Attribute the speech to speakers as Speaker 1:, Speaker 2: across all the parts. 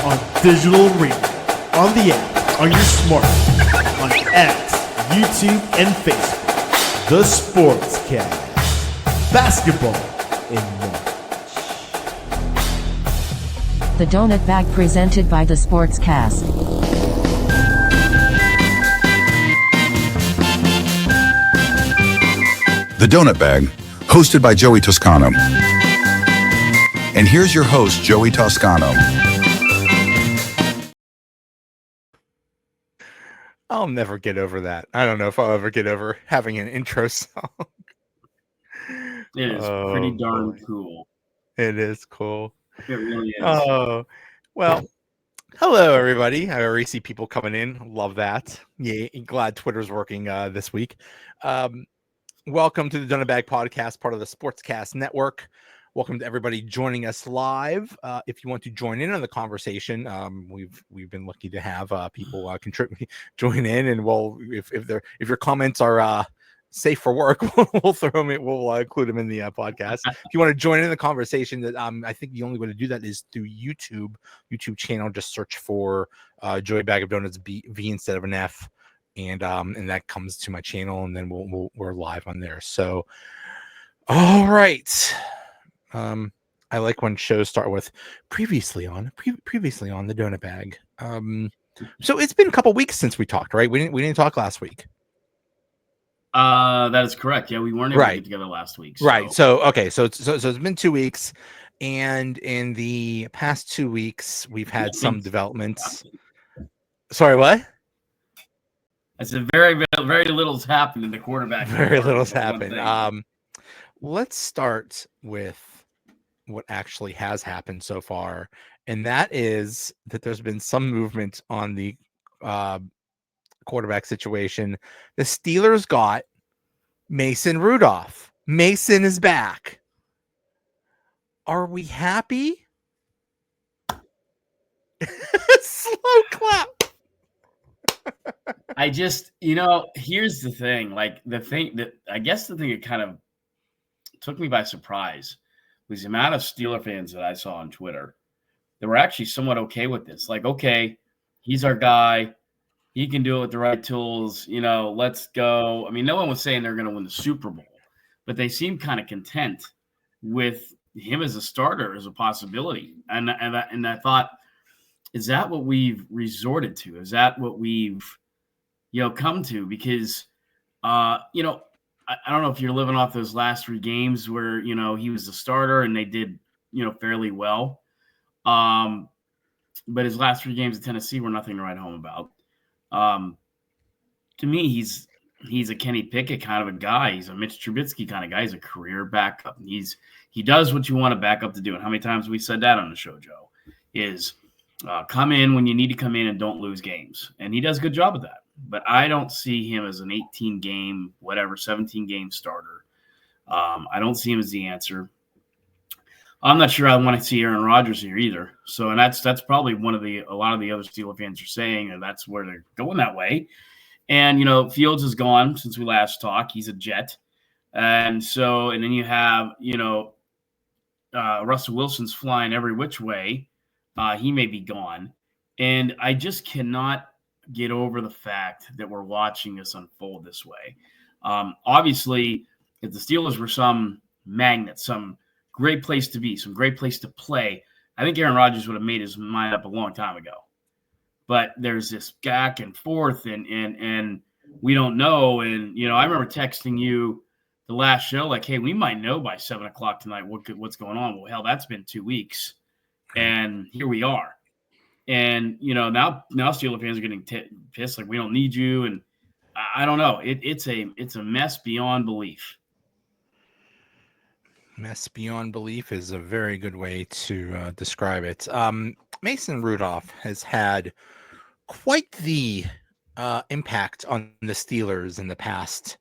Speaker 1: on digital radio, on the app, on your smartphone, on X, YouTube, and Facebook. The Sportscast. Basketball in March.
Speaker 2: The Donut Bag presented by The Sportscast.
Speaker 3: The Donut Bag, hosted by Joey Toscano. And here's your host, Joey Toscano.
Speaker 4: I'll never get over that. I don't know if I'll ever get over having an intro song.
Speaker 5: It is pretty darn cool.
Speaker 4: It is cool.
Speaker 5: It really is.
Speaker 4: Oh, well, hello, everybody. I already see people coming in. Love that. Yeah, glad Twitter's working this week. Welcome to the Donut Bag Podcast, part of the Sportscast Network. Welcome to everybody joining us live. If you want to join in on the conversation, we've been lucky to have people contribute, join in, and if your comments are safe for work, we'll throw them in, we'll include them in the podcast. If you want to join in the conversation, that I think the only way to do that is through YouTube channel. Just search for Joey Bag of Donuts V instead of an F, and that comes to my channel, and then we're live on there. So, all right. I like when shows start with previously on the Donut Bag. So it's been a couple weeks since we talked, right? We didn't talk last week.
Speaker 5: That is correct. Yeah, we weren't able to get together last week. So.
Speaker 4: Right. So okay. So it's been 2 weeks, and in the past 2 weeks, we've had some developments. Sorry, what?
Speaker 5: I said very little's happened in the quarterback.
Speaker 4: Very little's happened. Let's start with what actually has happened so far, and that is that there's been some movement on the quarterback situation. The Steelers got Mason Rudolph. Mason is back. Are we happy? Slow clap.
Speaker 5: I just, here's the thing. Like the thing that kind of took me by surprise was the amount of Steeler fans that I saw on Twitter that were actually somewhat okay with this. Like, okay, he's our guy. He can do it with the right tools. Let's go. I mean, no one was saying they're going to win the Super Bowl, but they seemed kind of content with him as a starter as a possibility. And I thought, is that what we've resorted to? Is that what we've, come to? Because, I don't know if you're living off those last 3 games where, he was the starter and they did, fairly well. But his last 3 games at Tennessee were nothing to write home about. To me, he's a Kenny Pickett kind of a guy. He's a Mitch Trubisky kind of guy. He's a career backup. He does what you want a backup to do. And how many times have we said that on the show, Joe? Is come in when you need to come in and don't lose games. And he does a good job of that. But I don't see him as an 18-game, 17-game starter. I don't see him as the answer. I'm not sure I want to see Aaron Rodgers here either. So, and that's probably a lot of the other Steelers fans are saying, and that's where they're going that way. And, Fields is gone since we last talked. He's a Jet. And then you have, Russell Wilson's flying every which way. He may be gone. And I just cannot get over the fact that we're watching this unfold this way. Obviously, if the Steelers were some magnet, some great place to be, some great place to play, I think Aaron Rodgers would have made his mind up a long time ago. But there's this back and forth, and we don't know. And, I remember texting you the last show, like, hey, we might know by 7 o'clock tonight what's going on. Well, hell, that's been 2 weeks. And here we are. And, now Steelers fans are getting pissed, like, we don't need you. And I don't know. It's a mess beyond belief.
Speaker 4: Mess beyond belief is a very good way to describe it. Mason Rudolph has had quite the impact on the Steelers in the past,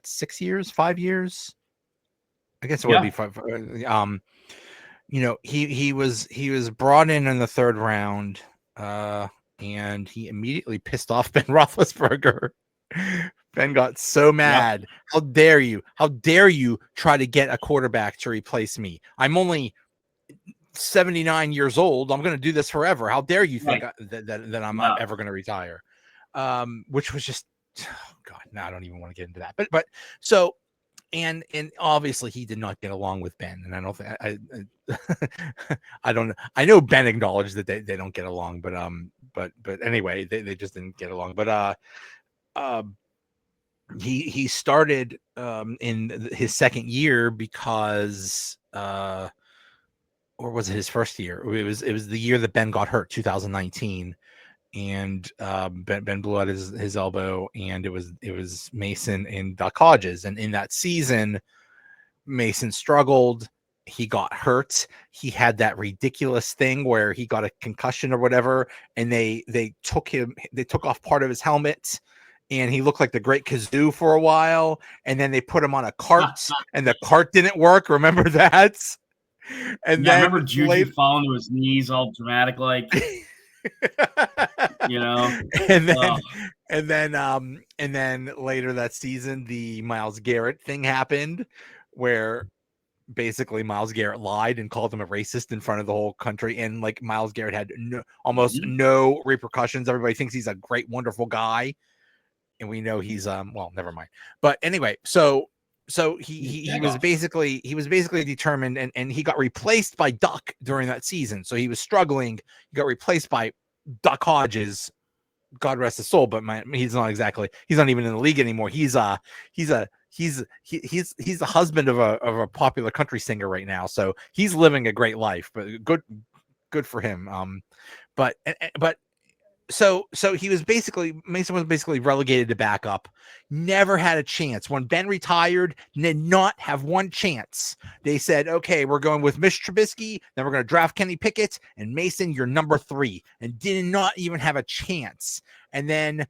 Speaker 4: 6 years, 5 years? I guess it would be 5. He was brought in the 3rd round, and he immediately pissed off Ben Roethlisberger. Ben got so mad. Yep. How dare you? How dare you try to get a quarterback to replace me? I'm only 79 years old. I'm going to do this forever. How dare you think that I'm not ever going to retire? Which was just, oh God, no, I don't even want to get into that. But so, and obviously he did not get along with Ben, and I don't think I don't know. I know Ben acknowledged that they don't get along, but anyway, they just didn't get along. But he started in his second year because or was it his first year? It was the year that Ben got hurt, 2019. And Ben blew out his elbow, and it was Mason and Duck Hodges. And in that season, Mason struggled. He got hurt. He had that ridiculous thing where he got a concussion or whatever, and they took off part of his helmet, and he looked like the Great Kazoo for a while. And then they put him on a cart, and the cart didn't work. Remember that? And
Speaker 5: then I remember Juju falling to his knees, all dramatic like. And then later that season, the Myles Garrett thing happened, where basically Myles Garrett lied and called him a racist in front of the whole country, and like Myles Garrett had almost no repercussions. Everybody thinks he's a great, wonderful guy, and we know he's well, never mind. But anyway, so he was basically determined, and he got replaced by Duck during that season. So he was struggling. He got replaced by Duck Hodges, God rest his soul, but he's not even in the league anymore. He's the husband of a popular country singer right now. So he's living a great life, but good for him. But so Mason was basically relegated to backup, never had a chance. When Ben retired, did not have one chance. They said, okay, we're going with Mitch Trubisky, then we're going to draft Kenny Pickett, and Mason, you're number 3, and did not even have a chance. And then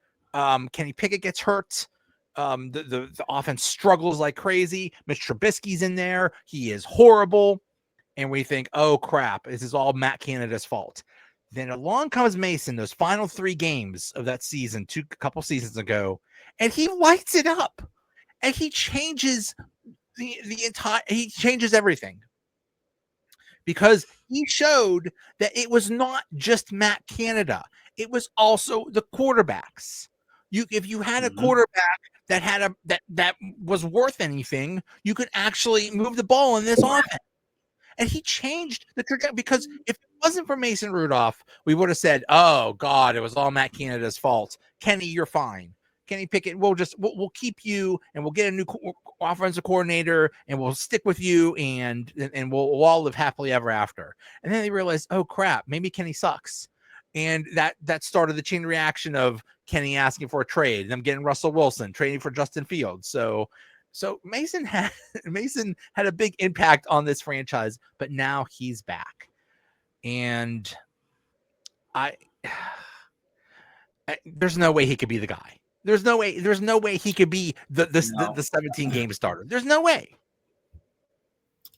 Speaker 5: Kenny Pickett gets hurt. The offense struggles like crazy. Mitch Trubisky's in there. He is horrible. And we think, oh crap, this is all Matt Canada's fault. Then along comes Mason, those final 3 games of that season, a couple seasons ago, and he lights it up, and he changes he changes everything, because he showed that it was not just Matt Canada, it was also the quarterbacks. If you had a quarterback that had that was worth anything, you could actually move the ball in this offense. And he changed the trajectory, because if it wasn't for Mason Rudolph, we would have said, oh God, it was all Matt Canada's fault. Kenny, you're fine. Kenny Pickett, we'll keep you, and we'll get a new offensive coordinator, and we'll stick with you, and we'll all live happily ever after. And then they realized, oh crap, maybe Kenny sucks. And that started the chain reaction of Kenny asking for a trade, them getting Russell Wilson, trading for Justin Fields. So Mason had a big impact on this franchise, but now he's back. And there's no way he could be the guy. There's no way he could be the 17 game starter. There's no way.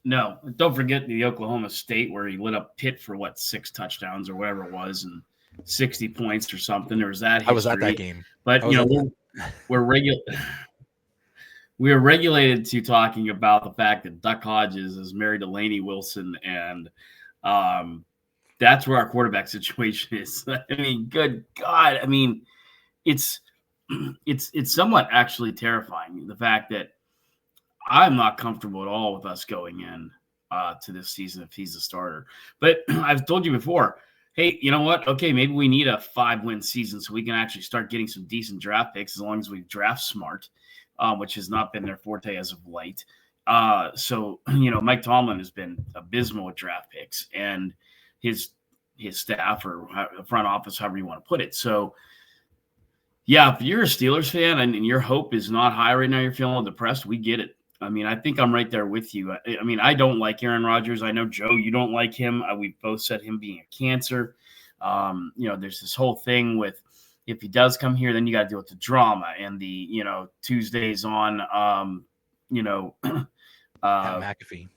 Speaker 5: No, don't forget the Oklahoma State, where he lit up Pitt for 6 touchdowns or whatever it was, and 60 points or something. There was that history.
Speaker 4: I was at that game.
Speaker 5: But we're regulated to talking about the fact that Duck Hodges is married to Lainey Wilson, and that's where our quarterback situation is. I mean, good God. I mean, it's somewhat actually terrifying, the fact that I'm not comfortable at all with us going in to this season if he's a starter. But I've told you before, hey, you know what? Okay, maybe we need a 5-win season so we can actually start getting some decent draft picks, as long as we draft smart. Which has not been their forte as of late. So Mike Tomlin has been abysmal with draft picks, and his staff, or front office, however you want to put it. So, yeah, if you're a Steelers fan and your hope is not high right now, you're feeling depressed, we get it. I mean, I think I'm right there with you. I mean, I don't like Aaron Rodgers. I know, Joe, you don't like him. We've both said him being a cancer. There's this whole thing with, if he does come here, then you got to deal with the drama and the, Tuesdays on,
Speaker 4: Pat McAfee.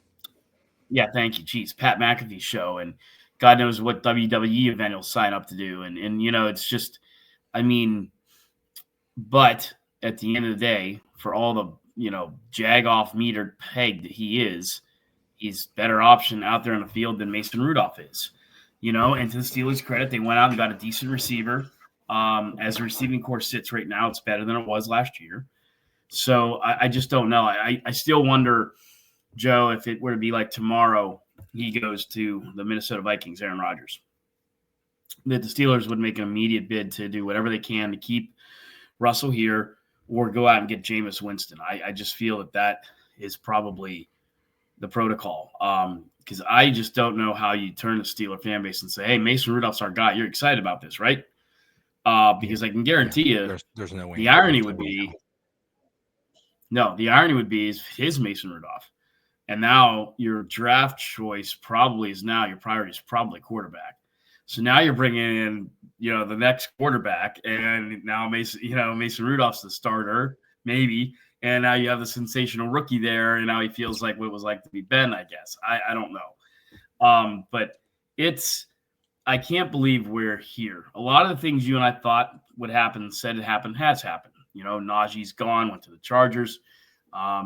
Speaker 5: Yeah, thank you. Jeez, Pat McAfee show. And God knows what WWE event he'll sign up to do. And it's just, I mean, but at the end of the day, for all the, jag off meter peg that he is, he's better option out there on the field than Mason Rudolph is. And to the Steelers' credit, they went out and got a decent receiver. As the receiving core sits right now, it's better than it was last year. So I just don't know. I still wonder, Joe, if it were to be like tomorrow, he goes to the Minnesota Vikings, Aaron Rodgers, that the Steelers would make an immediate bid to do whatever they can to keep Russell here or go out and get Jameis Winston. I just feel that is probably the protocol. Because I just don't know how you turn the Steeler fan base and say, hey, Mason Rudolph's our guy. You're excited about this, right? Because I can guarantee you
Speaker 4: there's no way.
Speaker 5: The irony would be is his Mason Rudolph. And now your draft choice your priority is probably quarterback. So now you're bringing in, the next quarterback, and now Mason Rudolph's the starter, maybe. And now you have the sensational rookie there, and now he feels like what it was like to be Ben, I guess. I don't know. But I can't believe we're here. A lot of the things you and I thought would happen, said it happened, has happened. Najee's gone, went to the Chargers.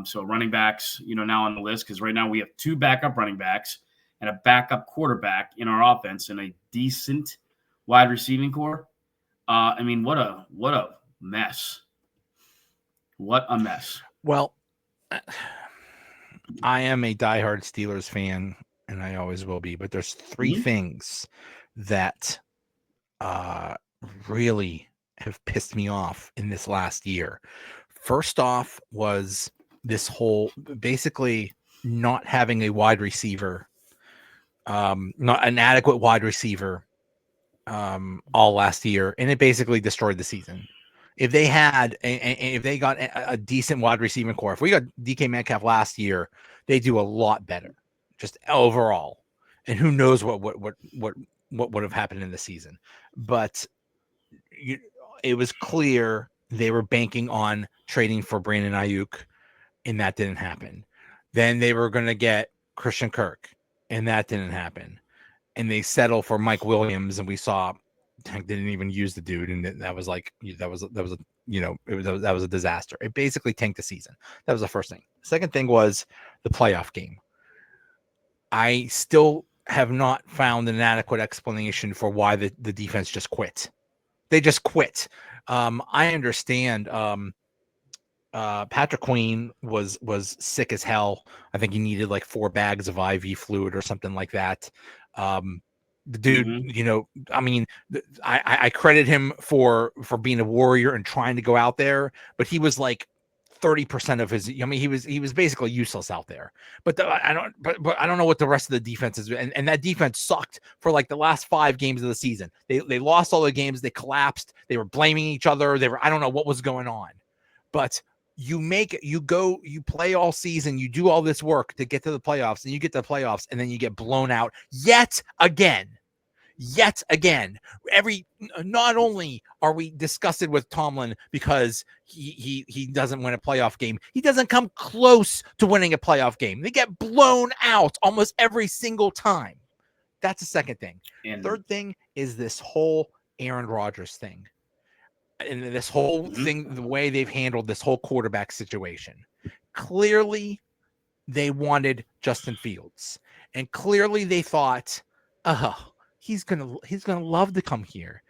Speaker 5: So running backs, now on the list, because right now we have 2 backup running backs and a backup quarterback in our offense and a decent wide receiving core. What a mess. What a mess.
Speaker 4: Well, I am a diehard Steelers fan, and I always will be, but there's 3 things that really have pissed me off in this last year. First off was this whole basically not having a wide receiver, not an adequate wide receiver all last year, and it basically destroyed the season. If they had, if they got a decent wide receiving core, if we got DK Metcalf last year, they do a lot better, just overall. And who knows what would have happened in the season? But it was clear they were banking on trading for Brandon Ayuk, and that didn't happen. Then they were going to get Christian Kirk, and that didn't happen. And they settled for Mike Williams, and we saw Tank didn't even use the dude, and that was a disaster. It basically tanked the season. That was the first thing. Second thing was the playoff game. I still have not found an adequate explanation for why the defense just quit. They just quit. I understand. Patrick Queen was sick as hell. I think he needed like 4 bags of IV fluid or something like that. The dude, I credit him for being a warrior and trying to go out there, but he was like 30% of his. He was basically useless out there. But I don't know what the rest of the defense is, and that defense sucked for like the last 5 games of the season. They lost all the games. They collapsed. They were blaming each other. I don't know what was going on, but you play all season, you do all this work to get to the playoffs, and you get to the playoffs, and then you get blown out yet again. Not only are we disgusted with Tomlin because he doesn't win a playoff game, he doesn't come close to winning a playoff game. They get blown out almost every single time. That's the second thing. And third thing is this whole Aaron Rodgers thing. And this whole thing, the way they've handled this whole quarterback situation. Clearly, they wanted Justin Fields, and clearly they thought, he's gonna love to come here.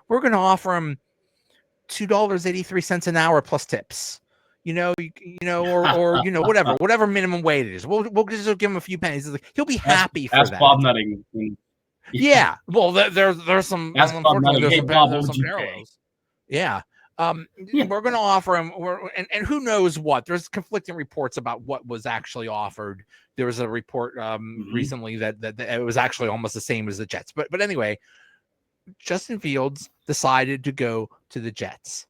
Speaker 4: We're gonna offer him $2.83 an hour plus tips, or whatever minimum wage it is. We'll just give him a few pennies. He'll be happy for that.
Speaker 5: Bob Nutting.
Speaker 4: Yeah. Well, there's some parallels. Yeah. We're going to offer him, and who knows what. There's conflicting reports about what was actually offered. There was a report recently that it was actually almost the same as the Jets. But anyway, Justin Fields decided to go to the Jets.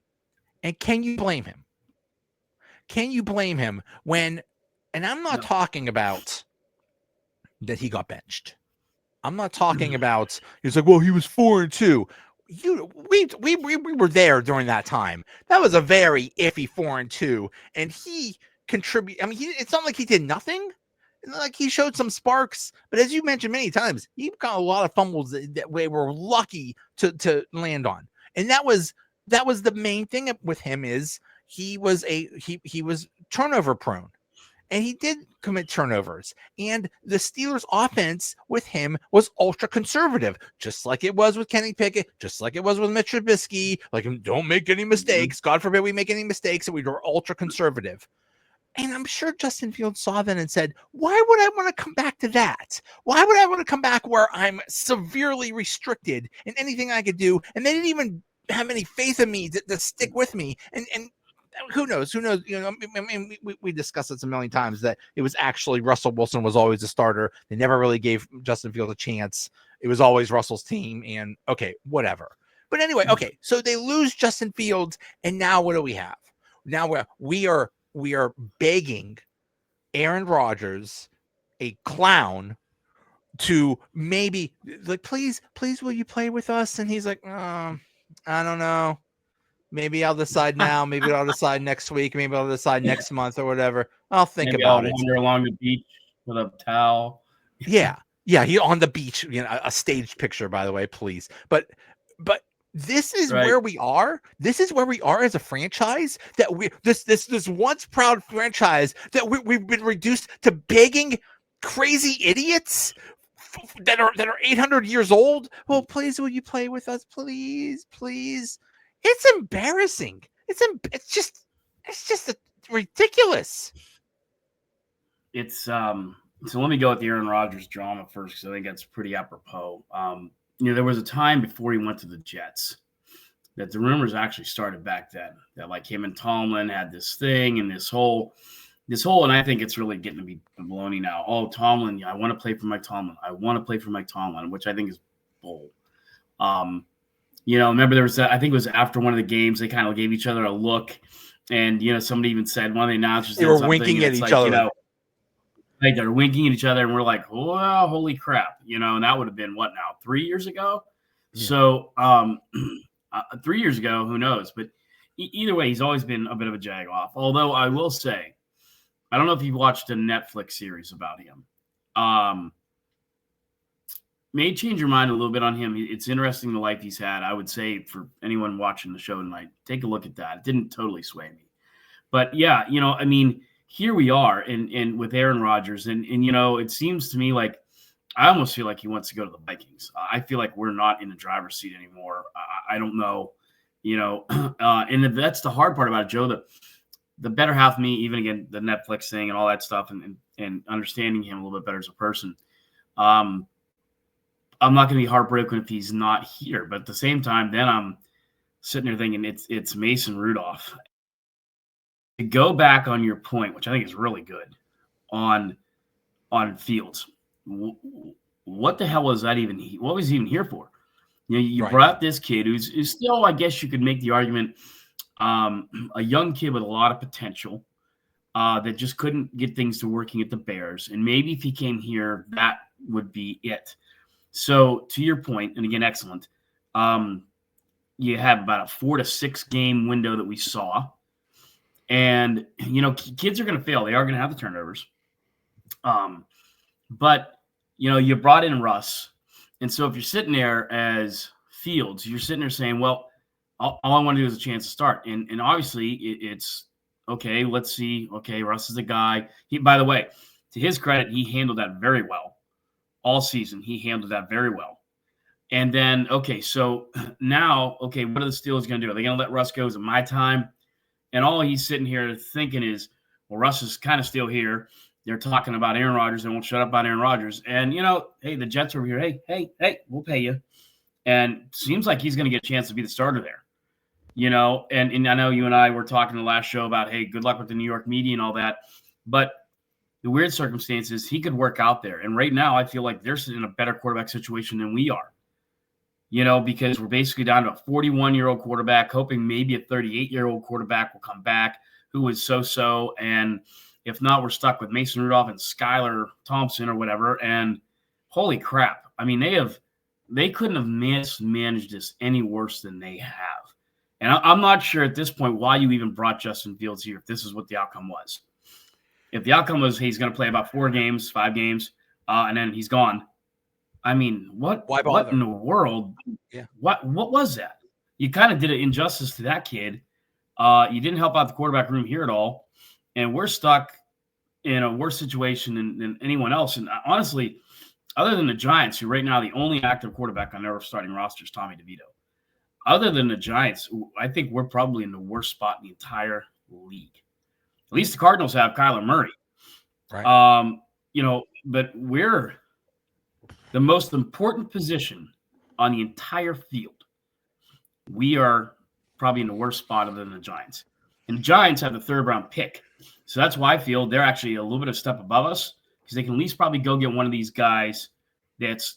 Speaker 4: And can you blame him? Can you blame him when, and I'm not talking about that he got benched. I'm not talking about, he's like, well, he was 4-2. We were there during that time. That was a very iffy 4-2, and he contributed. It's not like he did nothing. It's not like he showed some sparks, but as you mentioned many times, he got a lot of fumbles that we were lucky to land on, and that was the main thing with him is he was turnover prone, and he did commit turnovers. And the Steelers' offense with him was ultra conservative, just like it was with Kenny Pickett, just like it was with Mitch Trubisky. Like, don't make any mistakes. God forbid we make any mistakes, and we were ultra conservative. And I'm sure Justin Fields saw that and said, why would I want to come back to that? Why would I want to come back where I'm severely restricted in anything I could do? And they didn't even have any faith in me to stick with me. And who knows? You know, I mean, we discussed this a million times that it was actually Russell Wilson was always a starter. They never really gave Justin Fields a chance. It was always Russell's team. And okay, whatever. But anyway, okay, so they lose Justin Fields. And now what do we have? Now we are begging Aaron Rodgers, a clown, to maybe, like, please, will you play with us? And he's like, I don't know. Maybe I'll decide now. Maybe I'll decide next week. Maybe I'll decide next month or whatever. I'll think about it.
Speaker 5: Wander along the beach with a towel.
Speaker 4: Yeah. He on the beach. You know, a staged picture, by the way, please. But this is where we are. This is where we are as a franchise. That this once proud franchise that we've been reduced to begging crazy idiots that are 800 years old. Well, please, will you play with us? Please. It's embarrassing. It's just ridiculous.
Speaker 5: So let me go with the Aaron Rodgers drama first, because I think that's pretty apropos. There was a time before he went to the Jets that the rumors actually started back then, that like him and Tomlin had this thing and this whole, and I think it's really getting to be baloney now. Oh, Tomlin, I want to play for Mike Tomlin. I want to play for Mike Tomlin, which I think is bull. Remember there was that, I think it was after one of the games, they kind of gave each other a look, and somebody even said, one of the announcers,
Speaker 4: they were winking at each other.
Speaker 5: Like they're winking at each other, and we're like, "Oh, holy crap!" And that would have been what now? 3 years ago. Yeah. So, 3 years ago, who knows? But either way, he's always been a bit of a jag-off. Although I will say, I don't know if you've watched a Netflix series about him. May change your mind a little bit on him. It's interesting the life he's had. I would say for anyone watching the show tonight, take a look at that. It didn't totally sway me, but yeah, I mean. Here we are, and with Aaron Rodgers, and it seems to me like I almost feel like he wants to go to the Vikings. I feel like we're not in the driver's seat anymore. I don't know, and that's the hard part about it, Joe. The better half of me, even again the Netflix thing and all that stuff, and understanding him a little bit better as a person. I'm not going to be heartbroken if he's not here, but at the same time, then I'm sitting there thinking it's Mason Rudolph. To go back on your point, which I think is really good, on Fields, what the hell was that even? What was he even here for? You brought this kid who's still, I guess you could make the argument, a young kid with a lot of potential that just couldn't get things to working at the Bears. And maybe if he came here, that would be it. So to your point, and again, excellent, you have about a 4 to 6 game window that we saw. And, kids are going to fail. They are going to have the turnovers. But, you brought in Russ. And so if you're sitting there as Fields, you're sitting there saying, well, all I want to do is a chance to start. And obviously it's, okay, let's see. Okay, Russ is a guy. By the way, to his credit, he handled that very well. All season, he handled that very well. And then, okay, so now, okay, what are the Steelers going to do? Are they going to let Russ go? Is it my time? And all he's sitting here thinking is, well, Russ is kind of still here. They're talking about Aaron Rodgers. They won't shut up about Aaron Rodgers. And, hey, the Jets are here. Hey, we'll pay you. And seems like he's going to get a chance to be the starter there. And I know you and I were talking the last show about, hey, good luck with the New York media and all that. But the weird circumstances, he could work out there. And right now I feel like they're in a better quarterback situation than we are. Because we're basically down to a 41-year-old quarterback, hoping maybe a 38-year-old quarterback will come back who is so-so. And if not, we're stuck with Mason Rudolph and Skylar Thompson or whatever. And holy crap. I mean, they couldn't have managed this any worse than they have. And I'm not sure at this point why you even brought Justin Fields here if this is what the outcome was. If the outcome was, hey, he's going to play about 5 games, and then he's gone. I mean, what in the world?
Speaker 4: Yeah.
Speaker 5: What was that? You kind of did an injustice to that kid. You didn't help out the quarterback room here at all. And we're stuck in a worse situation than anyone else. And honestly, other than the Giants, who right now the only active quarterback on their starting roster is Tommy DeVito. Other than the Giants, I think we're probably in the worst spot in the entire league. At least the Cardinals have Kyler Murray.
Speaker 4: Right.
Speaker 5: But we're the most important position on the entire field. We are probably in the worst spot other than the Giants. And the Giants have the 3rd-round pick. So that's why I feel they're actually a little bit of step above us because they can at least probably go get one of these guys that's,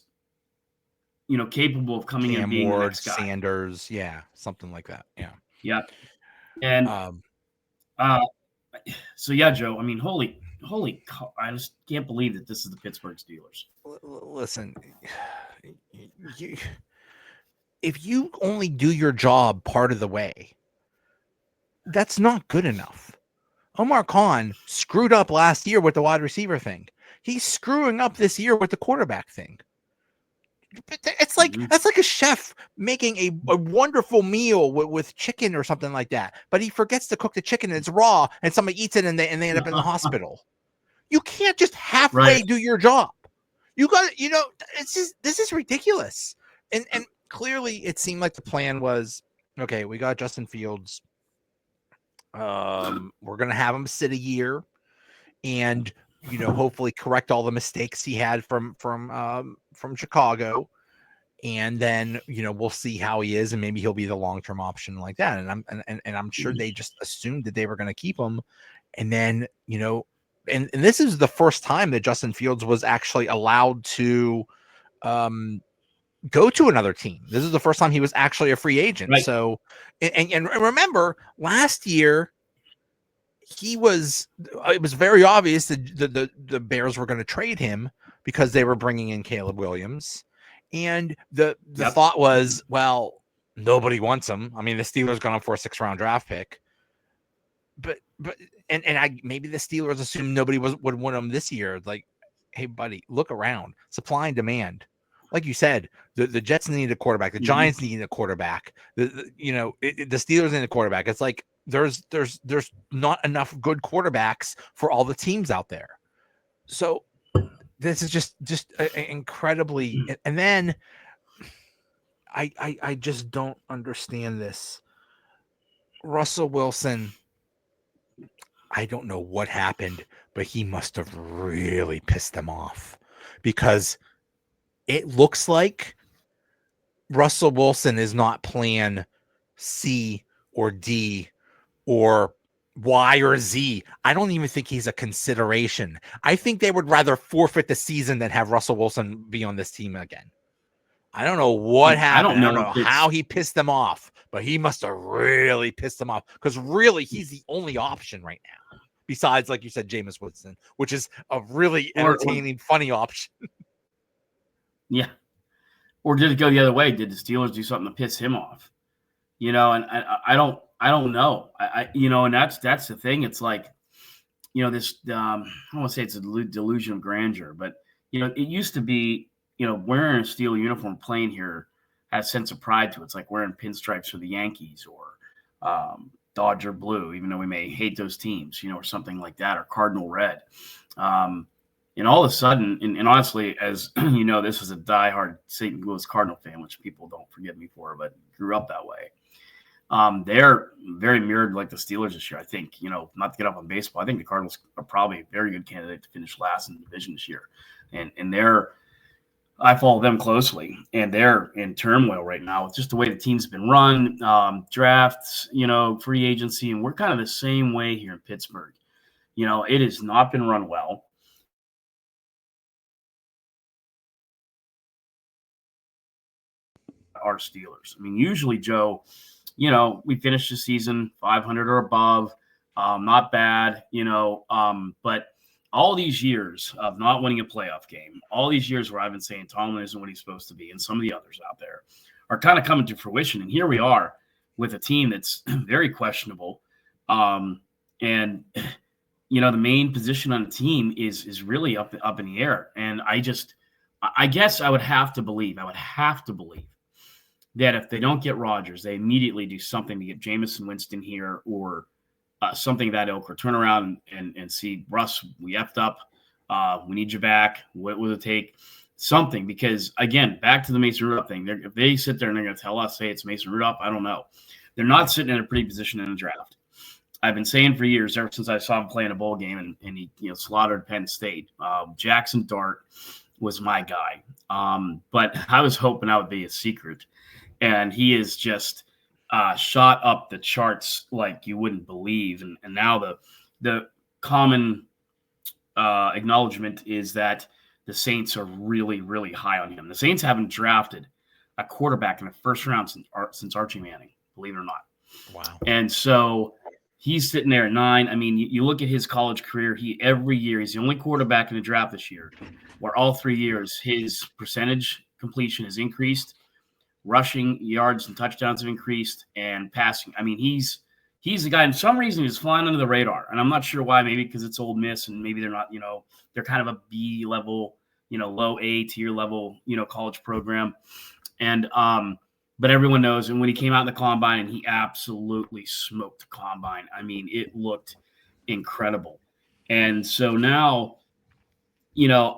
Speaker 5: capable of coming in and being the next guy.
Speaker 4: Sanders, something like that. Yeah.
Speaker 5: Yeah. And Joe, I mean, holy, I just can't believe that this is the Pittsburgh Steelers.
Speaker 4: Listen, if you only do your job part of the way, that's not good enough. Omar Khan screwed up last year with the wide receiver thing. He's screwing up this year with the quarterback thing. It's like that's like a chef making a wonderful meal with chicken or something like that, but he forgets to cook the chicken and it's raw, and somebody eats it and they end up in the hospital. You can't just halfway do your job. You got this is ridiculous. And clearly it seemed like the plan was, okay, we got Justin Fields. We're gonna have him sit a year and hopefully correct all the mistakes he had from Chicago, and then we'll see how he is, and maybe he'll be the long-term option like that. And I'm sure they just assumed that they were going to keep him, and then and this is the first time that Justin Fields was actually allowed to go to another team. This is the first time he was actually a free agent. Right. So, and remember last year, it was very obvious that the Bears were going to trade him because they were bringing in Caleb Williams. And the thought was, well, nobody wants him. I mean, the Steelers got him for a 6th-round draft pick. But maybe the Steelers assumed nobody would want him this year. Like, hey, buddy, look around. Supply and demand. Like you said, the Jets need a quarterback. The Giants need a quarterback. The Steelers need a quarterback. It's like there's not enough good quarterbacks for all the teams out there. So this is just incredibly. And then I just don't understand this. Russell Wilson, I don't know what happened, but he must have really pissed them off, because it looks like Russell Wilson is not plan C or D or Y or Z. I don't even think he's a consideration. I think they would rather forfeit the season than have Russell Wilson be on this team again. I don't know what happened. I don't know how he pissed them off, but he must have really pissed them off, because really he's the only option right now, besides, like you said, Jameis Winston, which is a really entertaining, funny option.
Speaker 5: Yeah. Or did it go the other way? Did the Steelers do something to piss him off? And I don't know. And that's the thing. It's like, this, I don't want to say it's a delusion of grandeur, but, it used to be, wearing a Steel uniform playing here has a sense of pride to it. It's like wearing pinstripes for the Yankees or Dodger blue, even though we may hate those teams, or something like that, or Cardinal red. And all of a sudden, and honestly, as this was a diehard St. Louis Cardinal fan, which people don't forgive me for, but grew up that way. They're very mirrored like the Steelers this year. I think, not to get up on baseball, I think the Cardinals are probably a very good candidate to finish last in the division this year. And I follow them closely, and they're in turmoil right now with just the way the team's been run, drafts, free agency, and we're kind of the same way here in Pittsburgh. It has not been run well. Our Steelers. I mean, usually, Joe, we finish the season 500 or above, not bad, but all these years of not winning a playoff game, all these years where I've been saying Tomlin isn't what he's supposed to be, and some of the others out there are kind of coming to fruition. And here we are with a team that's very questionable. And, the main position on the team is really up in the air. And I guess I would have to believe that if they don't get Rodgers, they immediately do something to get Jameis Winston here, or something that ilk, or turn around and see, Russ, we effed up. We need you back. What will it take? Something, because again, back to the Mason Rudolph thing. If they sit there and they're going to tell us, say it's Mason Rudolph, I don't know. They're not sitting in a pretty position in the draft. I've been saying for years, ever since I saw him play in a bowl game and he slaughtered Penn State. Jackson Dart was my guy, but I was hoping that would be a secret, and he is just shot up the charts like you wouldn't believe. And now the common acknowledgement is that the Saints are really, really high on him. The Saints haven't drafted a quarterback in the first round since Archie Manning, believe it or not.
Speaker 4: Wow.
Speaker 5: And so he's sitting there at 9. I mean, you look at his college career, every year, he's the only quarterback in the draft this year where all 3 years his percentage completion has increased, rushing yards and touchdowns have increased, and passing. I mean, he's the guy, for some reason, he's flying under the radar. And I'm not sure why, maybe because it's Ole Miss and maybe they're not, they're kind of a B level, low A tier level, college program. And, but everyone knows, and when he came out in the combine, and he absolutely smoked the combine. I mean, it looked incredible. And so now, a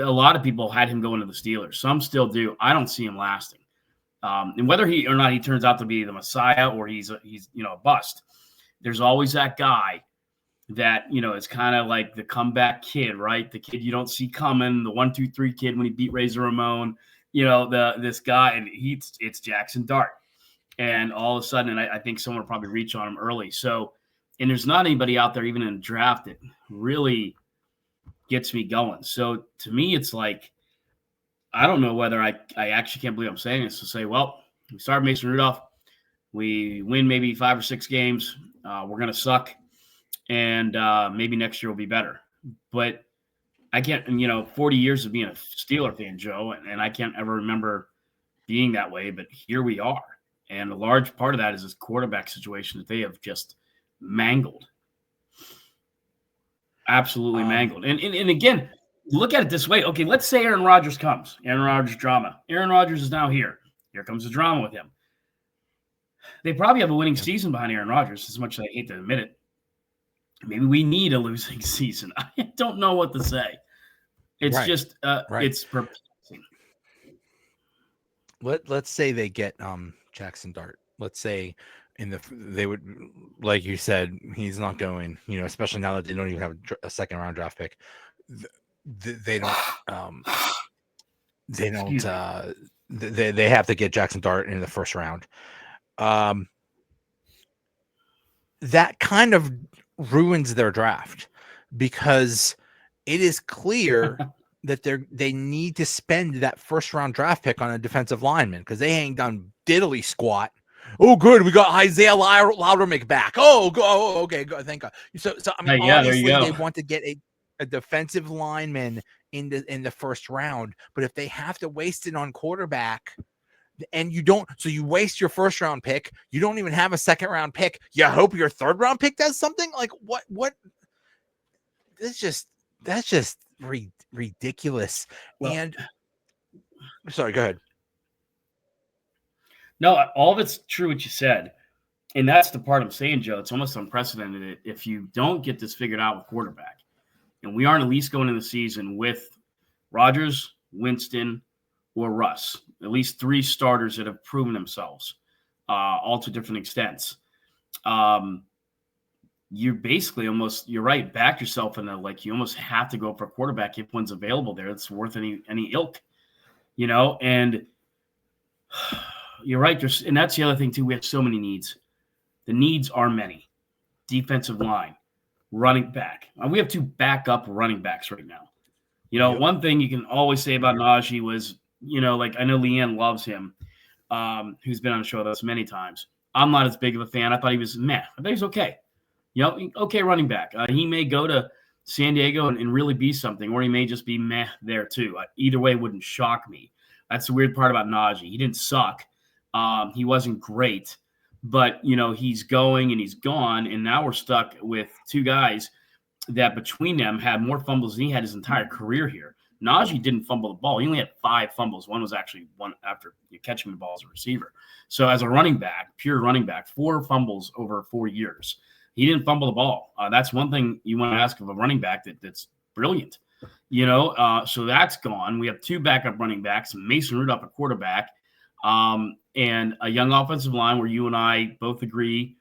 Speaker 5: lot of people had him going to the Steelers. Some still do. I don't see him lasting. And whether he or not he turns out to be the Messiah or he's a bust, there's always that guy that, is kind of like the comeback kid, right? The kid you don't see coming, the 1-2-3 kid when he beat Razor Ramon. This guy, and it's Jackson Dart. And all of a sudden, and I think someone will probably reach on him early. So, and there's not anybody out there, even in the draft, that really gets me going. So to me, it's like, I don't know whether I actually can't believe I'm saying this, to say, well, we start Mason Rudolph, we win maybe 5 or 6 games, we're going to suck, and maybe next year will be better. But I can't, 40 years of being a Steeler fan, Joe, and I can't ever remember being that way, but here we are. And a large part of that is this quarterback situation that they have just mangled. Absolutely mangled. And again, look at it this way. Okay, let's say Aaron Rodgers comes. Aaron Rodgers drama. Aaron Rodgers is now here. Here comes the drama with him. They probably have a winning season behind Aaron Rodgers, as much as I hate to admit it. Maybe we need a losing season. I don't know what to say. It's just it's perplexing.
Speaker 4: Let's say they get Jackson Dart. Let's say they would, like you said, he's not going, especially now that they don't even have a second round draft pick. They have to get Jackson Dart in the first round. That kind of ruins their draft, because it is clear that they need to spend that first round draft pick on a defensive lineman, because they ain't done diddly squat. Oh, good, we got Isaiah Loudermilk back. Okay, good, thank God. So I mean, obviously they want to get a defensive lineman in the first round, but if they have to waste it on quarterback, and you don't, so you waste your first round pick, you don't even have a second round pick, you hope your third round pick does something, like what that's just ridiculous. Well, and sorry, go ahead.
Speaker 5: No, all of it's true what you said, and that's the part I'm saying, Joe. It's almost unprecedented if you don't get this figured out with quarterback, and we aren't at least going into the season with Rodgers, Winston, or Russ, at least 3 starters that have proven themselves, all to different extents. You basically you're right, back yourself in you almost have to go for a quarterback if one's available there that's worth any ilk, and you're right. And that's the other thing too. We have so many needs. The needs are many. Defensive line, running back. We have 2 backup running backs right now. One thing you can always say about Najee was, I know Leanne loves him, who's been on the show with us many times. I'm not as big of a fan. I thought he was meh. I thought he was okay. Okay running back. He may go to San Diego and really be something, or he may just be meh there too. Either way wouldn't shock me. That's the weird part about Najee. He didn't suck. He wasn't great, but he's going and he's gone, and now we're stuck with 2 guys that between them had more fumbles than he had his entire career here. Najee didn't fumble the ball. He only had 5 fumbles. One was actually one after you catch him the ball as a receiver. So as a running back, pure running back, 4 fumbles over 4 years. He didn't fumble the ball. That's one thing you want to ask of a running back that's brilliant. So that's gone. We have 2 backup running backs, Mason Rudolph, a quarterback, and a young offensive line where you and I both agree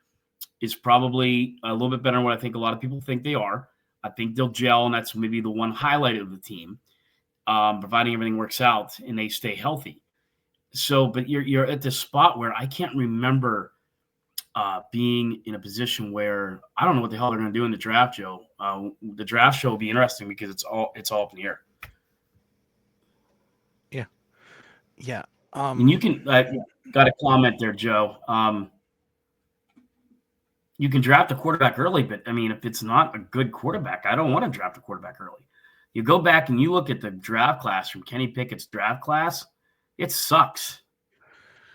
Speaker 5: is probably a little bit better than what I think a lot of people think they are. I think they'll gel, and that's maybe the one highlight of the team, providing everything works out and they stay healthy. So, but you're at this spot where I can't remember being in a position where I don't know what the hell they're going to do in the draft, Joe. The draft show will be interesting because it's all up in the air.
Speaker 4: Yeah.
Speaker 5: And you can got a comment there, Joe. You can draft a quarterback early, but I mean, if it's not a good quarterback, I don't want to draft a quarterback early. You go back and you look at the draft class from Kenny Pickett's draft class, it sucks.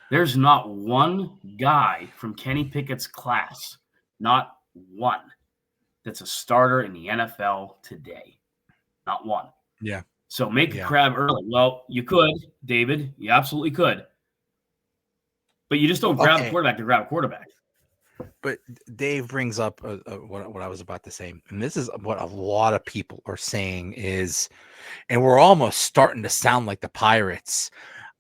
Speaker 5: There's not one guy from Kenny Pickett's class, not one, that's a starter in the NFL today. Not one.
Speaker 4: Yeah.
Speaker 5: So make a grab early. Well, you could, David. You absolutely could. But you just don't grab a quarterback to grab a quarterback.
Speaker 4: But Dave brings up what I was about to say, and this is what a lot of people are saying is, and we're almost starting to sound like the Pirates.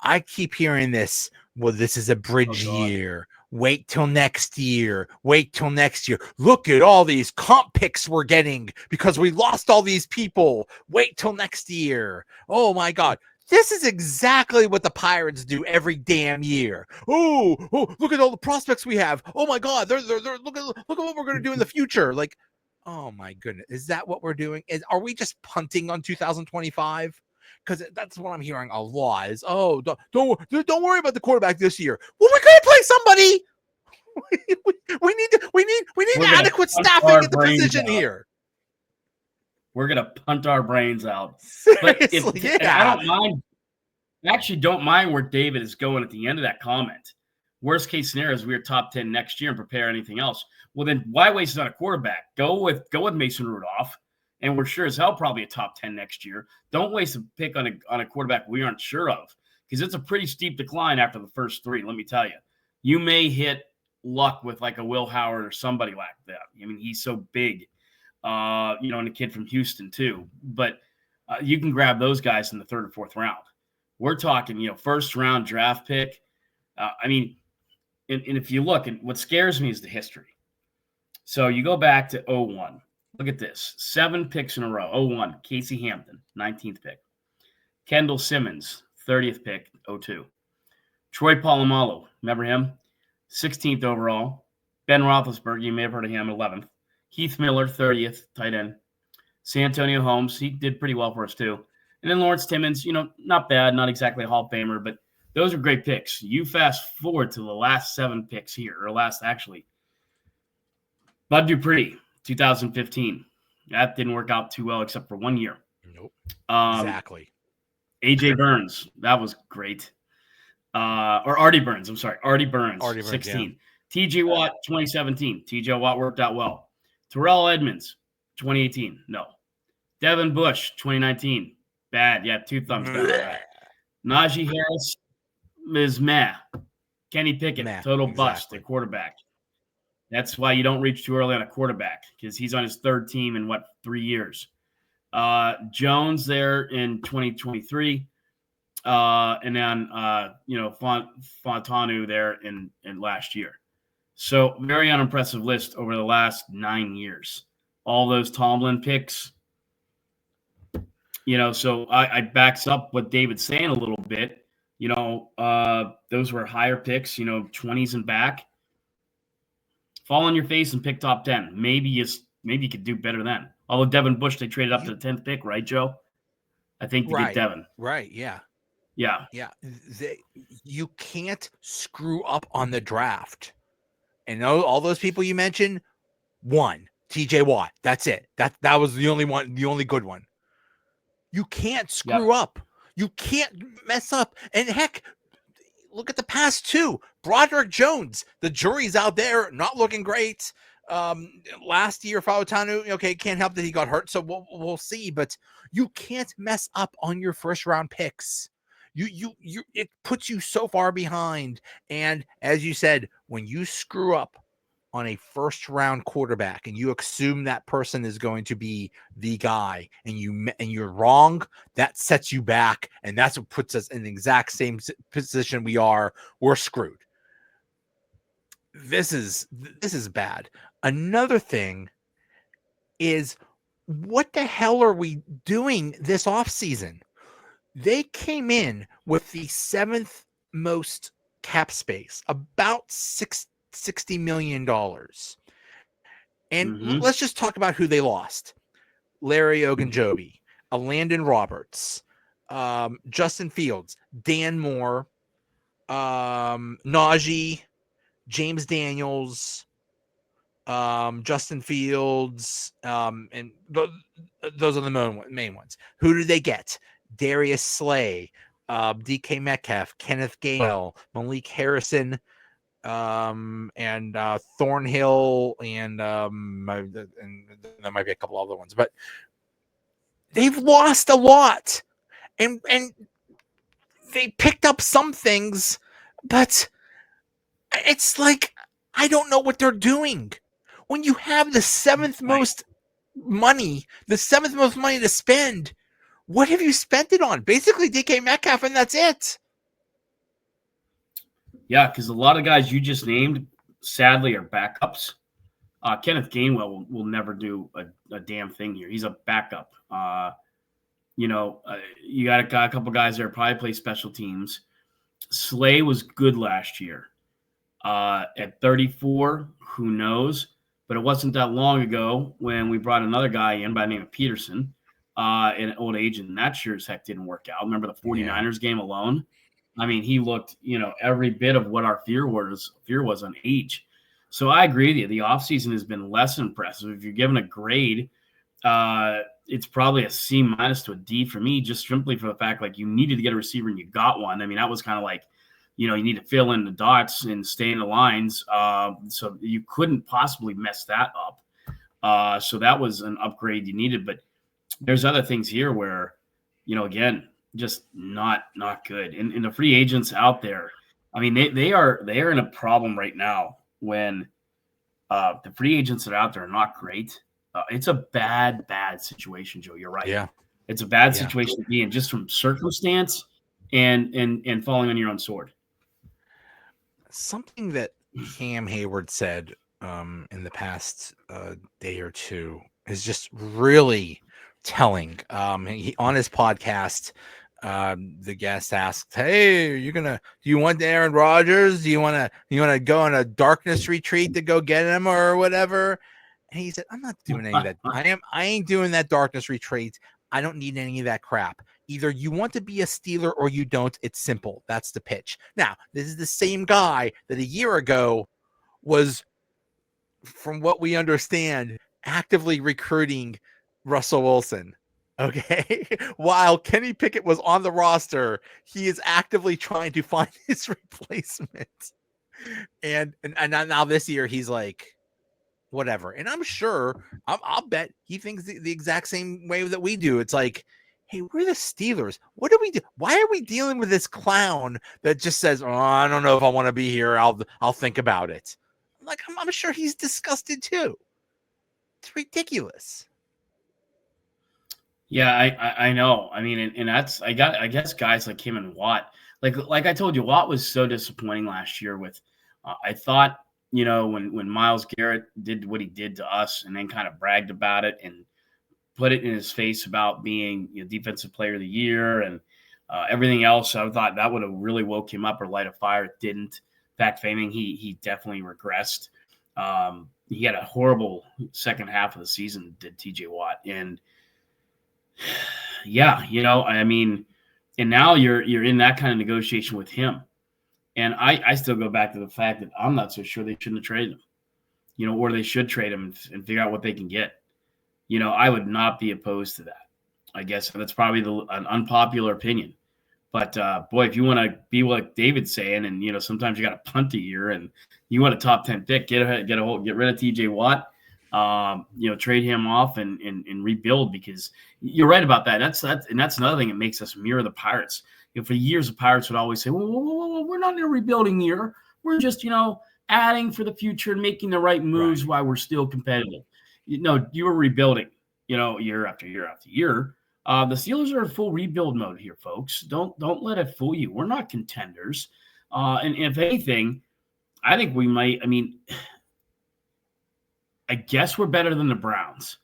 Speaker 4: I keep hearing this. Well, this is a bridge year. Wait till next year. Wait till next year. Look at all these comp picks we're getting because we lost all these people. Wait till next year. Oh my God. This is exactly what the Pirates do every damn year. Oh, look at all the prospects we have. Oh my God, they're look at what we're going to do in the future. Like, oh my goodness, is that what we're doing? Are we just punting on 2025? Because that's what I'm hearing a lot. Is don't worry about the quarterback this year. Well, we're going to play somebody. we need adequate staffing at the position here.
Speaker 5: We're going to punt our brains out.
Speaker 4: Seriously,
Speaker 5: I don't mind. I actually don't mind where David is going at the end of that comment. Worst case scenario is we're top 10 next year and prepare anything else. Well, then why waste it on a quarterback? Go with Mason Rudolph, and we're sure as hell probably a top 10 next year. Don't waste a pick on a quarterback we aren't sure of, because it's a pretty steep decline after the first 3, let me tell you. You may hit luck with like a Will Howard or somebody like that. I mean, he's so big. And a kid from Houston too, but you can grab those guys in the 3rd or 4th round. We're talking, first round draft pick. And if you look, and what scares me is the history. So you go back to 01. Look at this, 7 picks in a row. 01, Casey Hampton, 19th pick. Kendall Simmons, 30th pick, 02. Troy Polamalu, remember him? 16th overall. Ben Roethlisberger, you may have heard of him, 11th. Heath Miller, 30th, tight end. Santonio Holmes, he did pretty well for us too. And then Lawrence Timmons, not bad, not exactly a Hall of Famer, but those are great picks. You fast forward to the last 7 picks here, or Bud Dupree, 2015. That didn't work out too well except for 1 year.
Speaker 4: Nope. Exactly.
Speaker 5: AJ Burns, that was great. Or Artie Burns, I'm sorry. Artie Burns, 16. Yeah. TJ Watt, 2017. TJ Watt worked out well. Terrell Edmonds, 2018. No. Devin Bush, 2019. Bad. Yeah, 2 thumbs down. Najee Harris is meh. Kenny Pickett, total bust at quarterback. That's why you don't reach too early on a quarterback, because he's on his 3rd team in 3 years. Jones there in 2023. And then, Fontanu there in last year. So very unimpressive list over the last 9 years. All those Tomlin picks, so I backs up what David's saying a little bit. Those were higher picks, 20s and back. Fall on your face and pick top 10. Maybe you could do better then. Although Devin Bush, they traded up to the 10th pick, right, Joe? I think to get Devin.
Speaker 4: Right, yeah.
Speaker 5: Yeah.
Speaker 4: You can't screw up on the draft. And all those people you mentioned, one, TJ Watt. That's it. That was the only one, the only good one. You can't screw up. You can't mess up. And heck, look at the past 2. Broderick Jones. The jury's out there, not looking great. Last year, Fautanu, can't help that he got hurt, so we'll see. But you can't mess up on your first round picks. It puts you so far behind. And as you said, when you screw up on a first round quarterback and you assume that person is going to be the guy and you're wrong, that sets you back. And that's what puts us in the exact same position we're screwed. This is bad. Another thing is, what the hell are we doing this offseason? They came in with the 7th most cap space, about $60 million. And let's just talk about who they lost. Larry Ogunjobi, Landon Roberts, Justin Fields, Dan Moore, Najee, James Daniels, Justin Fields, and those are the main ones. Who did they get? Darius Slay, DK Metcalf, Kenneth Gainwell, Malik Harrison, and Thornhill, and there might be a couple other ones, but they've lost a lot, and they picked up some things, but it's like, I don't know what they're doing. When you have the 7th most money to spend, what have you spent it on? Basically DK Metcalf, and that's it.
Speaker 5: Yeah, because a lot of guys you just named, sadly, are backups. Kenneth Gainwell will never do a damn thing here. He's a backup. You got a couple guys there probably play special teams. Slay was good last year. At 34, who knows? But it wasn't that long ago when we brought another guy in by the name of Peterson in an old age, and that sure as heck didn't work out. Remember the 49ers game alone? I mean, he looked, every bit of what our fear was on age. So I agree with you. The offseason has been less impressive. If you're given a grade, it's probably a C- to a D for me, just simply for the fact, like, you needed to get a receiver and you got one. I mean, that was kind of like, you need to fill in the dots and stay in the lines. So you couldn't possibly mess that up. So that was an upgrade you needed. But there's other things here where, again, just not good. And the free agents out there, I mean, they are in a problem right now when the free agents that are out there are not great. It's a bad situation, Joe. You're right.
Speaker 4: Yeah.
Speaker 5: It's a bad situation to be in, just from circumstance and falling on your own sword.
Speaker 4: Something that Cam Hayward said in the past day or two is just really telling. He, on his podcast, the guest asked, "Hey, do you want Aaron Rodgers? Do you want to go on a darkness retreat to go get him or whatever?" And he said, "I'm not doing any of that. I ain't doing that darkness retreat. I don't need any of that crap. Either you want to be a Steeler or you don't. It's simple. That's the pitch." Now, this is the same guy that a year ago was, from what we understand, actively recruiting Russell Wilson. Okay. While Kenny Pickett was on the roster, he is actively trying to find his replacement. And now this year he's like, whatever. And I'm sure, I'll bet he thinks the exact same way that we do. It's like, hey, we're the Steelers. What do we do? Why are we dealing with this clown that just says, "Oh, I don't know if I want to be here. I'll think about it." Like, I'm sure he's disgusted too. It's ridiculous.
Speaker 5: Yeah, I know. I mean, and that's I guess guys like him and Watt, like I told you, Watt was so disappointing last year. With I thought, when Myles Garrett did what he did to us, and then kind of bragged about it and put it in his face about being defensive player of the year and everything else, I thought that would have really woke him up or light a fire. It didn't. Fact faming, he definitely regressed. He had a horrible second half of the season, did TJ Watt. And yeah, I mean, and now you're in that kind of negotiation with him. And I still go back to the fact that I'm not so sure they shouldn't have traded him, or they should trade him and figure out what they can get. I would not be opposed to that. I guess that's probably an unpopular opinion. But, boy, if you want to be like David's saying, and, sometimes you got to punt a year and you want a top 10 pick, get rid of TJ Watt, trade him off and rebuild, because you're right about that. That's another thing that makes us mirror the Pirates. For years, the Pirates would always say, well, we're not in a rebuilding year. We're just, adding for the future and making the right moves while we're still competitive. You were rebuilding, year after year after year. The Steelers are in full rebuild mode here, folks. Don't let it fool you. We're not contenders. And if anything, I think we might. I mean, I guess we're better than the Browns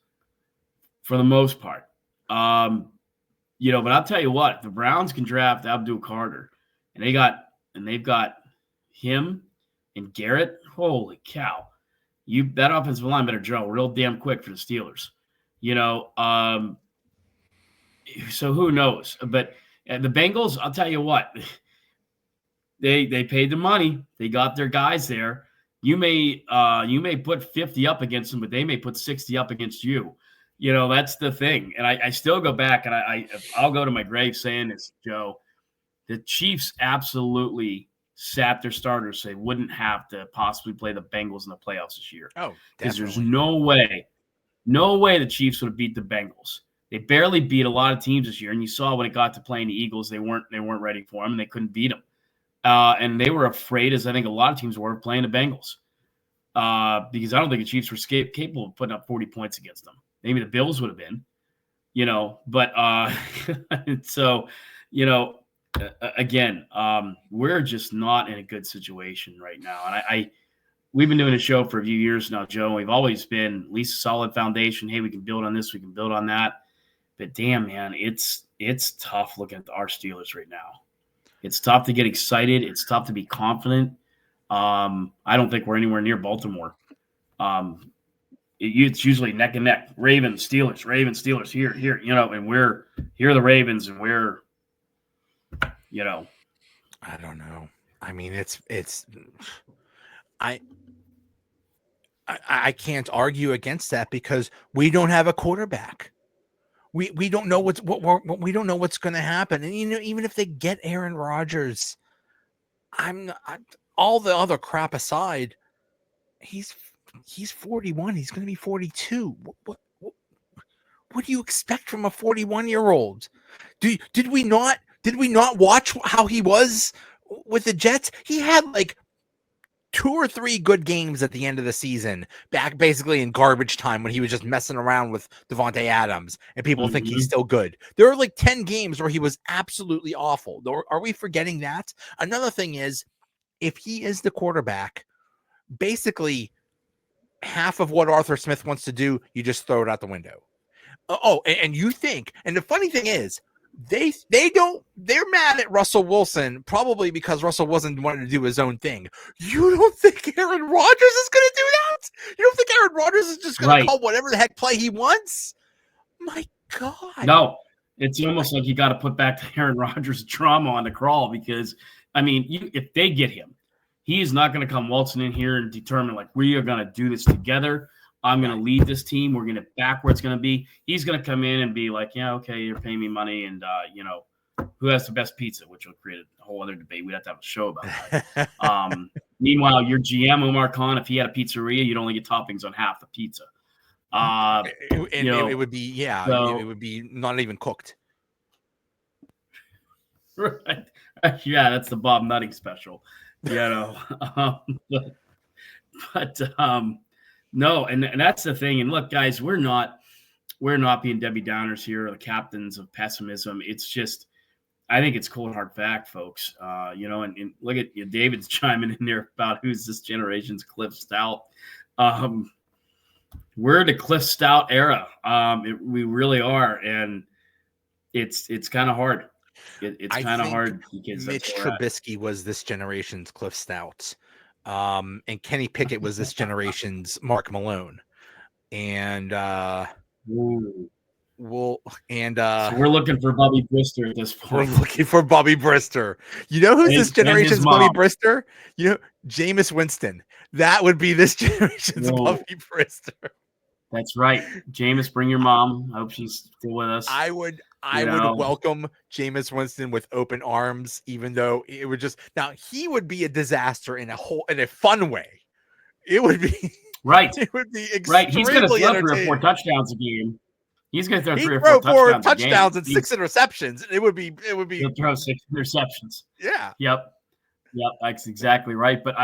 Speaker 5: for the most part. But I'll tell you what, the Browns can draft Abdul Carter, and they've got him and Garrett. Holy cow. That offensive line better gel real damn quick for the Steelers. So who knows? But the Bengals, I'll tell you what, they paid the money. They got their guys there. You may put 50 up against them, but they may put 60 up against you. That's the thing. And I still go back, and I'll go to my grave saying this, Joe. The Chiefs absolutely sat their starters so they wouldn't have to possibly play the Bengals in the playoffs this year.
Speaker 4: Oh,
Speaker 5: because there's no way the Chiefs would have beat the Bengals. They barely beat a lot of teams this year, and you saw when it got to playing the Eagles, they weren't ready for them, and they couldn't beat them. And they were afraid, as I think a lot of teams were, of playing the Bengals because I don't think the Chiefs were capable of putting up 40 points against them. Maybe the Bills would have been, but so, again, we're just not in a good situation right now. And we've been doing a show for a few years now, Joe. And we've always been at least a solid foundation. Hey, we can build on this. We can build on that. But damn, man, it's tough looking at our Steelers right now. It's tough to get excited. It's tough to be confident. I don't think we're anywhere near Baltimore. It's usually neck and neck. Ravens, Steelers, here, and here are the Ravens, and we're,
Speaker 4: I don't know. I mean, I can't argue against that because we don't have a quarterback. We don't know we don't know what's going to happen. And even if they get Aaron Rodgers, all the other crap aside, he's 41. He's going to be 42. What do you expect from a 41-year-old? Did we not watch how he was with the Jets? He had like 2 or 3 good games at the end of the season, back basically in garbage time when he was just messing around with Devontae Adams, and people think he's still good. There were like 10 games where he was absolutely awful. Are we forgetting that? Another thing is, if he is the quarterback, basically half of what Arthur Smith wants to do, you just throw it out the window. And you think, and the funny thing is, they're mad at Russell Wilson probably because Russell wasn't wanting to do his own thing. You don't think Aaron Rodgers is going to do that? You don't think Aaron Rodgers is just going to call whatever the heck play he wants? My God.
Speaker 5: No, it's almost like you got to put back the Aaron Rodgers drama on the crawl because, I mean, if they get him, he is not going to come waltzing in here and determine, like, we are going to do this together. I'm going to lead this team. We're going to back where it's going to be. He's going to come in and be like, yeah, okay, you're paying me money. And, who has the best pizza, which will create a whole other debate. We'd have to have a show about that. Meanwhile, your GM, Omar Khan, if he had a pizzeria, you'd only get toppings on half the pizza.
Speaker 4: It would be, it would be not even cooked.
Speaker 5: Right. Yeah, that's the Bob Nutting special. No, and that's the thing. And look, guys, we're not being Debbie Downers here, or the captains of pessimism. It's just, I think it's cold hard fact, folks. And look at David's chiming in there about who's this generation's Cliff Stout. We're the Cliff Stout era. We really are, and it's kind of hard. It's kind of hard because
Speaker 4: Mitch Trubisky was this generation's Cliff Stout. And Kenny Pickett was this generation's Mark Malone. And
Speaker 5: so
Speaker 4: we're
Speaker 5: looking for Bobby Brister at this point.
Speaker 4: We're looking for Bobby Brister. You know who's this generation's Bobby Brister? Jameis Winston. That would be this generation's Bobby Brister.
Speaker 5: That's right. Jameis, bring your mom. I hope she's still with us.
Speaker 4: I would welcome Jameis Winston with open arms, even though it would just, now he would be a disaster in a fun way. It would be
Speaker 5: right.
Speaker 4: It would be
Speaker 5: right. He's going to throw 3 or 4 touchdowns a game. He's going to throw 3 or 4 touchdowns
Speaker 4: and 6 interceptions. It would be.
Speaker 5: He'll throw 6 interceptions.
Speaker 4: Yeah.
Speaker 5: Yep. Yep, that's exactly right. But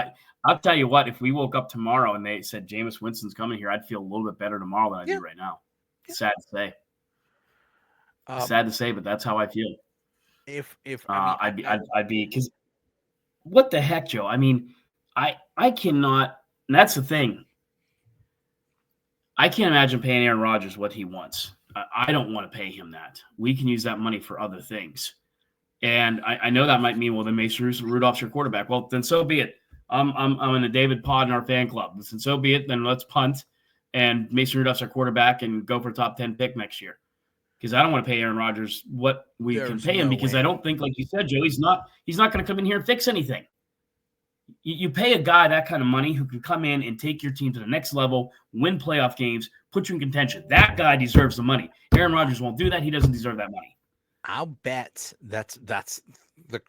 Speaker 5: I'll tell you what, if we woke up tomorrow and they said Jameis Winston's coming here, I'd feel a little bit better tomorrow than I
Speaker 4: Yeah.
Speaker 5: do right now.
Speaker 4: Yeah.
Speaker 5: Sad to say. Sad to say, but that's how I feel. I'd be because what the heck, Joe? I mean, I cannot. And that's the thing. I can't imagine paying Aaron Rodgers what he wants. I don't want to pay him that. We can use that money for other things. And I know that might mean, well, then Mason Rudolph's your quarterback. Well, then so be it. I'm in a David Pod in our fan club. And so be it. Then let's punt and Mason Rudolph's our quarterback and go for a top 10 pick next year. Because I don't want to pay Aaron Rodgers what we can pay him because I don't think, like you said, Joe, he's not going to come in here and fix anything. You pay a guy that kind of money who can come in and take your team to the next level, win playoff games, put you in contention. That guy deserves the money. Aaron Rodgers won't do that. He doesn't deserve that money.
Speaker 4: I'll bet that's the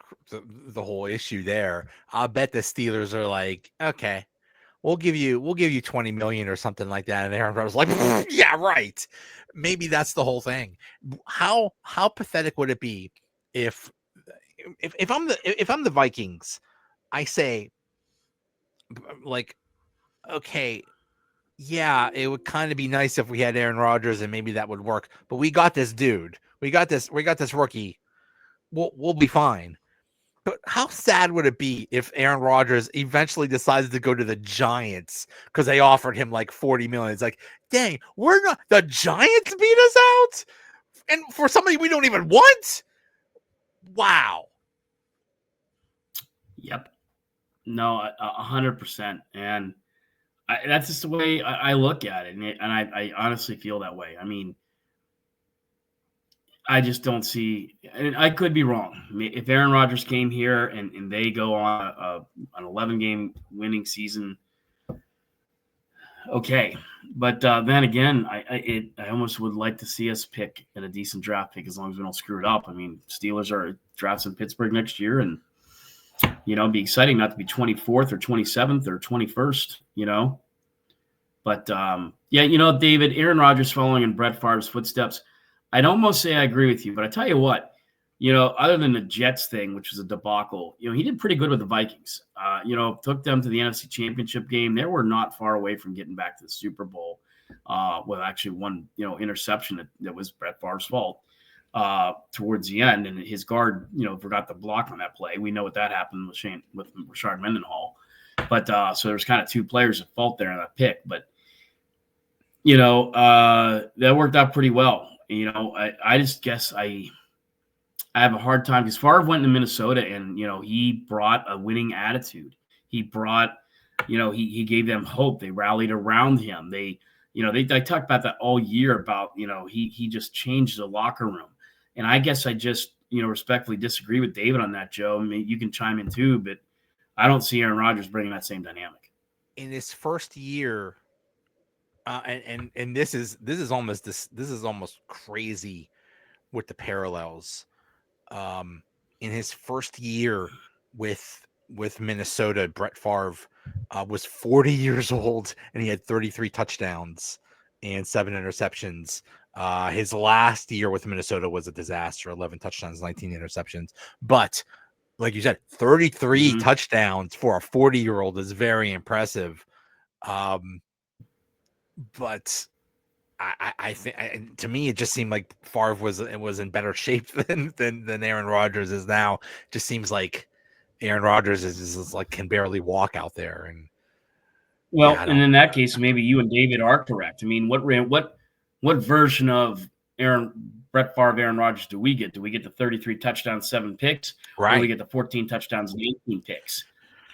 Speaker 4: whole issue there. I'll bet the Steelers are like, okay, we'll give you $20 million or something like that. And Aaron Rodgers like, yeah, right. Maybe that's the whole thing. How pathetic would it be if I'm the Vikings? I say, like, okay, yeah, it would kind of be nice if we had Aaron Rodgers and maybe that would work. But we got this dude. We got this rookie. We'll be fine. But how sad would it be if Aaron Rodgers eventually decides to go to the Giants because they offered him like $40 million? It's like, dang, the Giants beat us out, and for somebody we don't even want. Wow.
Speaker 5: Yep. No, 100%. And that's just the way I look at it. And I honestly feel that way. I mean, I just don't see, and I could be wrong. I mean, if Aaron Rodgers came here and they go on an 11-game winning season, okay. But then again, I almost would like to see us pick at a decent draft pick as long as we don't screw it up. I mean, Steelers are drafts in Pittsburgh next year, and it'd be exciting not to be 24th or 27th or 21st, But, David, Aaron Rodgers following in Brett Favre's footsteps, I'd almost say I agree with you. But I tell you what, other than the Jets thing, which was a debacle, he did pretty good with the Vikings. Took them to the NFC Championship game. They were not far away from getting back to the Super Bowl with actually one, interception that was Brett Favre's fault. Towards the end, and his guard, forgot to block on that play. We know what that happened with Rashard Mendenhall. But so there's kind of two players at fault there in that pick. But that worked out pretty well. I just guess I have a hard time because Favre went to Minnesota and he brought a winning attitude. He brought, he gave them hope. They rallied around him. They talked about that all year about he just changed the locker room. And I guess I just, respectfully disagree with David on that, Joe. I mean, you can chime in too, but I don't see Aaron Rodgers bringing that same dynamic.
Speaker 4: In his first year, and this is almost crazy with the parallels. In his first year with Minnesota, Brett Favre was 40 years old, and he had 33 touchdowns and 7 interceptions. His last year with Minnesota was a disaster, 11 touchdowns, 19 interceptions. But like you said, 33 touchdowns for a 40-year-old is very impressive. But I think to me, it just seemed like Favre was in better shape than Aaron Rodgers is now. Just seems like Aaron Rodgers is like can barely walk out there. And
Speaker 5: and in that case, maybe you and David are correct. I mean, what version of Brett Favre, Aaron Rodgers do we get? Do we get the 33 touchdowns, 7 picks?
Speaker 4: Right.
Speaker 5: Or do we get the 14 touchdowns and 18 picks?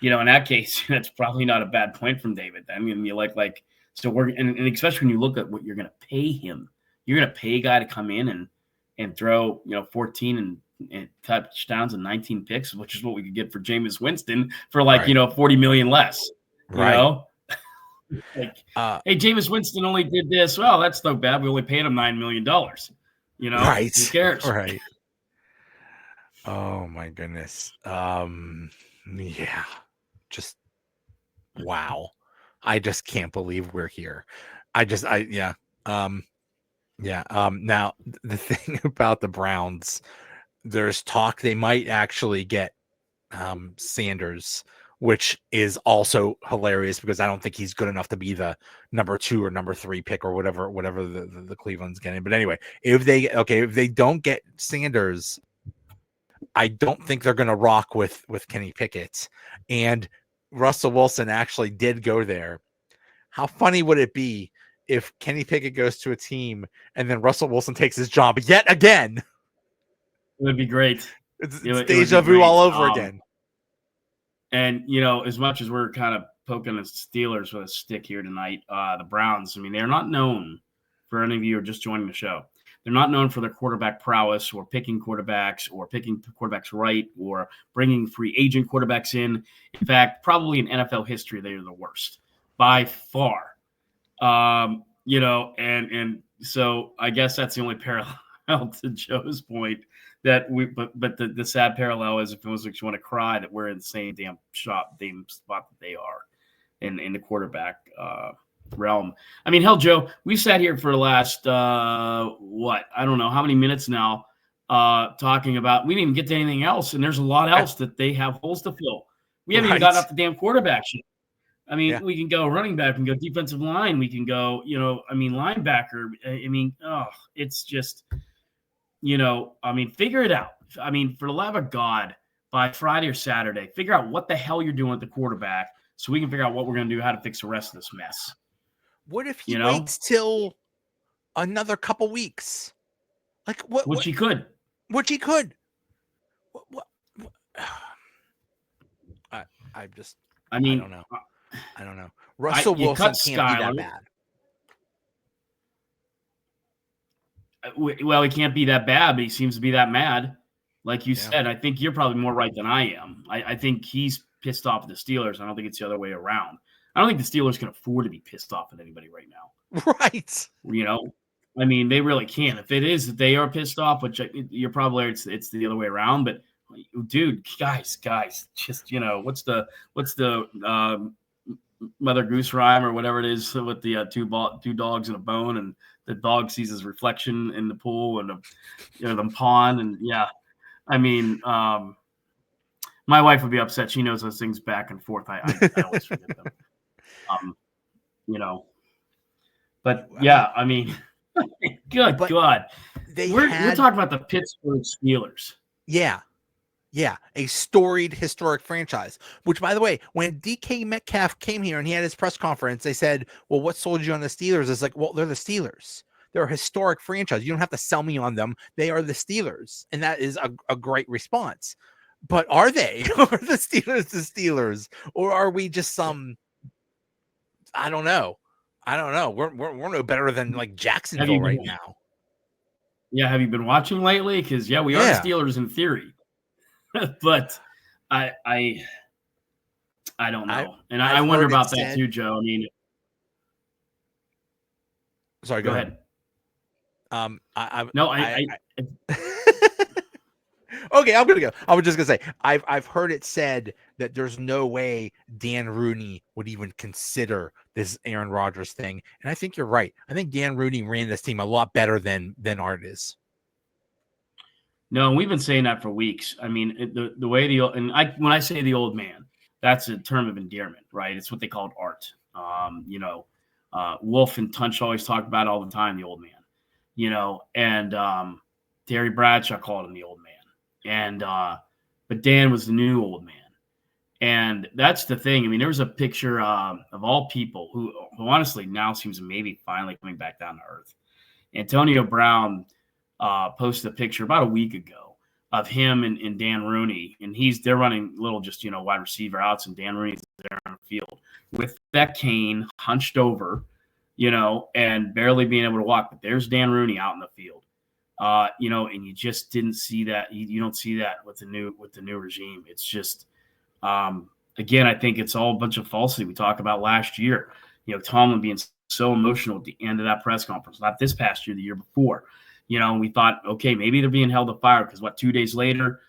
Speaker 5: In that case, that's probably not a bad point from David. I mean, you like so and especially when you look at what you're going to pay him, you're going to pay a guy to come in and throw 14 and touchdowns and 19 picks, which is what we could get for Jameis Winston for like 40 million less.
Speaker 4: Right.
Speaker 5: Hey, Jameis Winston only did this. Well, that's no bad. We only paid him $9 million.
Speaker 4: Right.
Speaker 5: Who cares?
Speaker 4: Right. Oh my goodness. Yeah. Just wow. I just can't believe we're here. Now the thing about the Browns, there's talk they might actually get Sanders, which is also hilarious because I don't think he's good enough to be the number 2 or number 3 pick or whatever the Cleveland's getting. But anyway, if they don't get Sanders, I don't think they're going to rock with Kenny Pickett. And Russell Wilson actually did go there. How funny would it be if Kenny Pickett goes to a team and then Russell Wilson takes his job yet again?
Speaker 5: It would be great.
Speaker 4: It's deja vu all over again.
Speaker 5: And, as much as we're kind of poking the Steelers with a stick here tonight, the Browns, I mean, they're not known, for any of you who are just joining the show, they're not known for their quarterback prowess or picking quarterbacks right or bringing free agent quarterbacks in. In fact, probably in NFL history, they are the worst by far. And so I guess that's the only parallel to Joe's point. But the sad parallel is if it was like you want to cry that we're in the same damn spot that they are in the quarterback realm. I mean, hell, Joe, we sat here for the last I don't know how many minutes now talking about we didn't even get to anything else, and there's a lot else that they have holes to fill. We haven't even gotten up the damn quarterback shit. I mean, we can go running back, we can go defensive line, we can go, linebacker. It's just. Figure it out. I mean, for the love of God, by Friday or Saturday, figure out what the hell you're doing at the quarterback so we can figure out what we're going to do, how to fix the rest of this mess.
Speaker 4: What if he waits till another couple weeks? Like what?
Speaker 5: Which he could.
Speaker 4: What? I don't know. I don't know. Russell Wilson can't be that bad.
Speaker 5: Well, he can't be that bad, but he seems to be that mad. Like you said, I think you're probably more right than I am. I think he's pissed off at the Steelers. I don't think it's the other way around. I don't think the Steelers can afford to be pissed off at anybody right now.
Speaker 4: Right.
Speaker 5: I mean, they really can't. If it is that they are pissed off, which you're probably it's the other way around. But dude, guys, just what's the Mother Goose rhyme or whatever it is with the two dogs and a bone, and the dog sees his reflection in the pool and the pond, and I mean, my wife would be upset. She knows those things back and forth. I always forget them. But I mean, good God, we're talking about the Pittsburgh Steelers.
Speaker 4: Yeah, a storied, historic franchise. Which, by the way, when DK Metcalf came here and he had his press conference, they said, well, what sold you on the Steelers? It's like, well, they're the Steelers. They're a historic franchise. You don't have to sell me on them. They are the Steelers. And that is a great response. But are they? Are the Steelers the Steelers? Or are we just some, I don't know. We're no better than like Jacksonville right now.
Speaker 5: Yeah, have you been watching lately? Because, we are the Steelers in theory. But I don't know, and I wonder about that too, Joe. I mean,
Speaker 4: sorry, go ahead. Okay, I'm gonna go. I was just gonna say I've heard it said that there's no way Dan Rooney would even consider this Aaron Rodgers thing, and I think you're right. I think Dan Rooney ran this team a lot better than Art is.
Speaker 5: No, we've been saying that for weeks. I mean, the way when I say the old man, that's a term of endearment, right? It's what they called Art. Wolf and Tunch always talk about it all the time, the old man, and Terry Bradshaw called him the old man. And but Dan was the new old man. And that's the thing. I mean, there was a picture of all people who honestly now seems maybe finally coming back down to earth. Antonio Brown posted a picture about a week ago of him and Dan Rooney, and they're running little just wide receiver outs, and Dan Rooney's there on the field with that cane hunched over, and barely being able to walk. But there's Dan Rooney out in the field, and you just didn't see that. You don't see that with the new regime. It's just again, I think it's all a bunch of falsity. We talked about last year, Tomlin being so emotional at the end of that press conference, not this past year, the year before. We thought, okay, maybe they're being held to fire because 2 days later,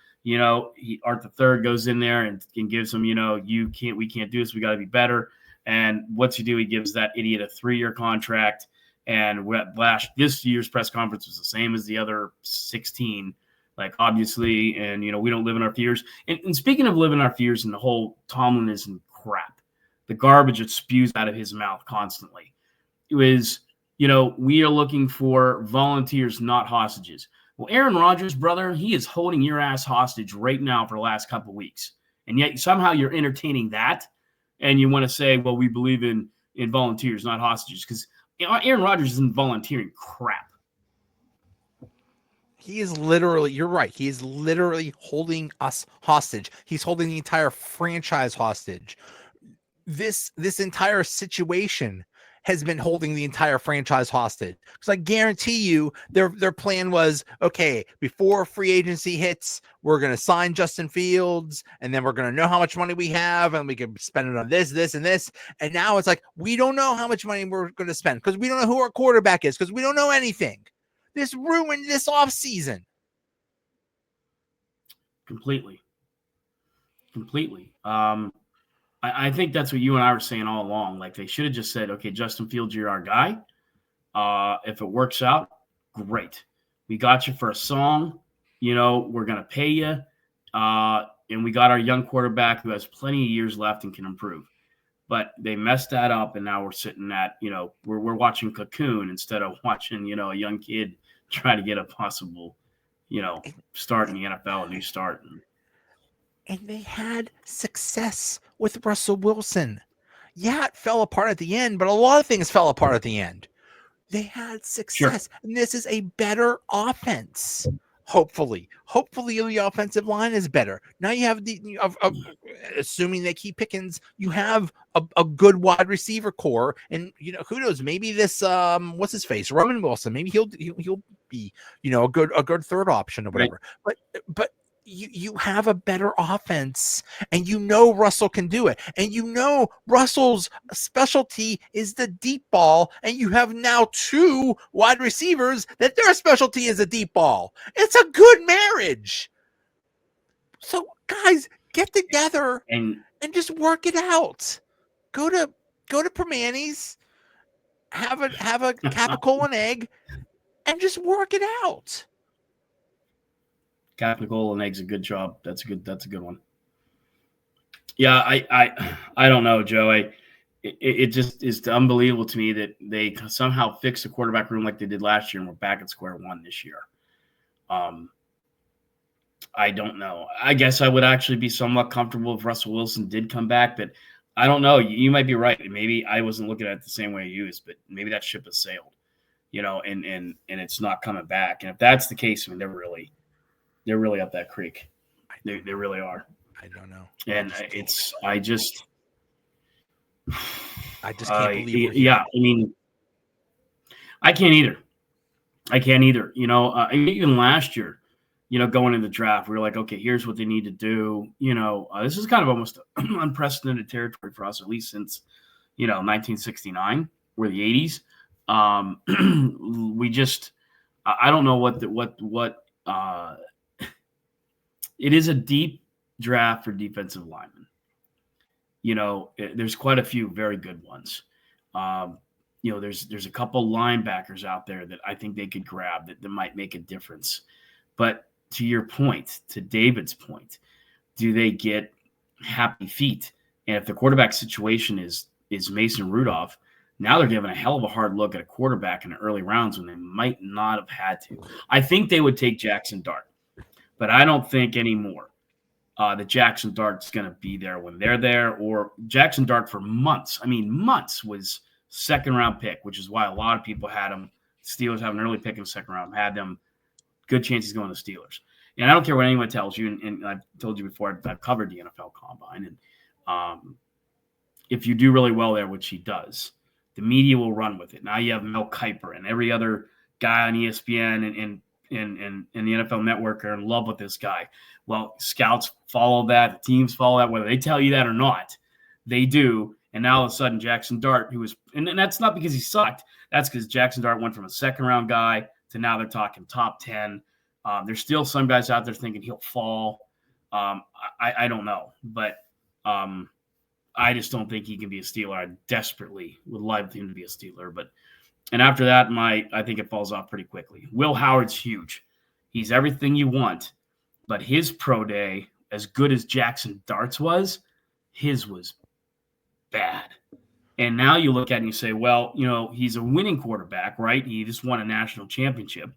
Speaker 5: Art III goes in there and gives him, we can't do this. We got to be better. And what's he do? He gives that idiot a 3-year contract. And this year's press conference was the same as the other 16, Like, obviously, and, we don't live in our fears. And speaking of living our fears and the whole Tomlinism crap, the garbage that spews out of his mouth constantly, it was, we are looking for volunteers, not hostages. Well, Aaron Rodgers, brother, he is holding your ass hostage right now for the last couple of weeks. And yet somehow you're entertaining that. And you want to say, well, we believe in volunteers, not hostages. Because Aaron Rodgers isn't volunteering crap.
Speaker 4: He is literally, you're right. He is literally holding us hostage. He's holding the entire franchise hostage. This entire situation has been holding the entire franchise hostage. Because I guarantee you their plan was, okay, before free agency hits, we're going to sign Justin Fields, and then we're going to know how much money we have, and we can spend it on this, this, and this. And now it's like, we don't know how much money we're going to spend because we don't know who our quarterback is, because we don't know anything. This ruined this offseason.
Speaker 5: Completely. I think that's what you and I were saying all along. Like, they should have just said, okay, Justin Fields, you're our guy. If it works out, great. We got you for a song. We're going to pay you. And we got our young quarterback who has plenty of years left and can improve. But they messed that up, and now we're sitting at, we're watching Cocoon instead of watching, a young kid try to get a possible, start in the NFL, a new start.
Speaker 4: And they had success with Russell Wilson. Yeah, it fell apart at the end, but a lot of things fell apart at the end. They had success, sure. And this is a better offense. Hopefully the offensive line is better. Now you have assuming they keep Pickens, you have a good wide receiver core, and who knows? Maybe this what's his face, Roman Wilson. Maybe he'll be a good third option or whatever. Right. But you have a better offense, and Russell can do it, and Russell's specialty is the deep ball, and you have now two wide receivers that their specialty is a deep ball. It's a good marriage. So guys, get together and just work it out. Go to Permanis, have a capicola and egg, and just work it out.
Speaker 5: Capicola and eggs a good job. That's a good one. Yeah, I don't know, Joe. It just is unbelievable to me that they somehow fixed the quarterback room like they did last year, and we're back at square one this year. I don't know. I guess I would actually be somewhat comfortable if Russell Wilson did come back, but I don't know. You might be right. Maybe I wasn't looking at it the same way you is, but maybe that ship has sailed, and it's not coming back. And if that's the case, I mean, they're really up that creek. They really are.
Speaker 4: I don't know.
Speaker 5: And I just
Speaker 4: can't believe.
Speaker 5: Yeah, I mean, I can't either. Even last year, going into the draft, we were like, okay, here's what they need to do. This is kind of almost unprecedented territory for us, at least since, 1969 or the 80s. We just, I don't know what it is a deep draft for defensive linemen. There's quite a few very good ones. There's a couple linebackers out there that I think they could grab that might make a difference. But to your point, to David's point, do they get happy feet? And if the quarterback situation is Mason Rudolph, now they're giving a hell of a hard look at a quarterback in the early rounds when they might not have had to. I think they would take Jackson Dart, but I don't think anymore that Jackson Dart's going to be there when they're there, or Jackson Dart for months. I mean, months was second-round pick, which is why a lot of people had him. Steelers have an early pick in the second round, had them. Good chance he's going to the Steelers. And I don't care what anyone tells you, and I've told you before, I've covered the NFL Combine, and if you do really well there, which he does, the media will run with it. Now you have Mel Kiper and every other guy on ESPN and the NFL Network are in love with this guy. Well, scouts follow that, teams follow that, whether they tell you that or not, they do. And now all of a sudden, Jackson Dart, who was, and that's not because he sucked, that's because Jackson Dart went from a second-round guy to now they're talking top 10. There's still some guys out there thinking he'll fall. I don't know, but I just don't think he can be a Steeler. I desperately would love him to be a Steeler, and after that, I think it falls off pretty quickly. Will Howard's huge. He's everything you want. But his pro day, as good as Jackson Dart's was, his was bad. And now you look at it and you say, well, he's a winning quarterback, right? He just won a national championship.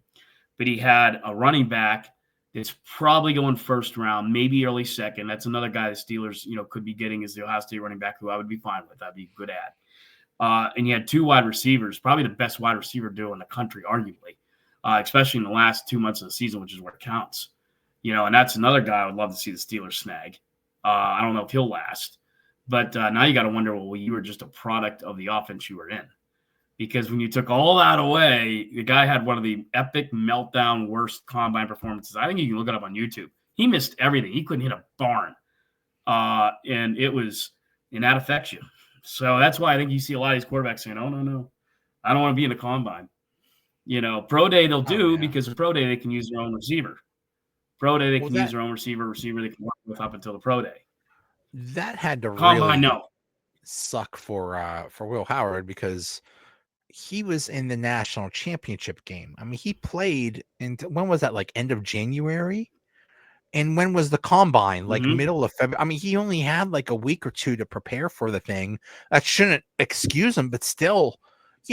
Speaker 5: But he had a running back that's probably going first round, maybe early second. That's another guy the Steelers, could be getting as the Ohio State running back, who I would be fine with. I'd be good at. And you had 2 wide receivers, probably the best wide receiver duo in the country, arguably, especially in the last 2 months of the season, which is where it counts. And that's another guy I would love to see the Steelers snag. I don't know if he'll last. But now you got to wonder, well, you were just a product of the offense you were in. Because when you took all that away, the guy had one of the epic meltdown worst combine performances. I think you can look it up on YouTube. He missed everything. He couldn't hit a barn. And that affects you. So that's why I think you see a lot of these quarterbacks saying, oh, no, I don't want to be in the combine. Pro day they'll do because pro day they can use their own receiver. Pro day they can use their own receiver they can work with up until the pro day.
Speaker 4: That had to
Speaker 5: combine,
Speaker 4: really suck for Will Howard because he was in the national championship game. I mean, he played when was that? Like end of January? And when was the combine? Like middle of February. I mean, he only had like a week or 2 to prepare for the thing. That shouldn't excuse him, but still,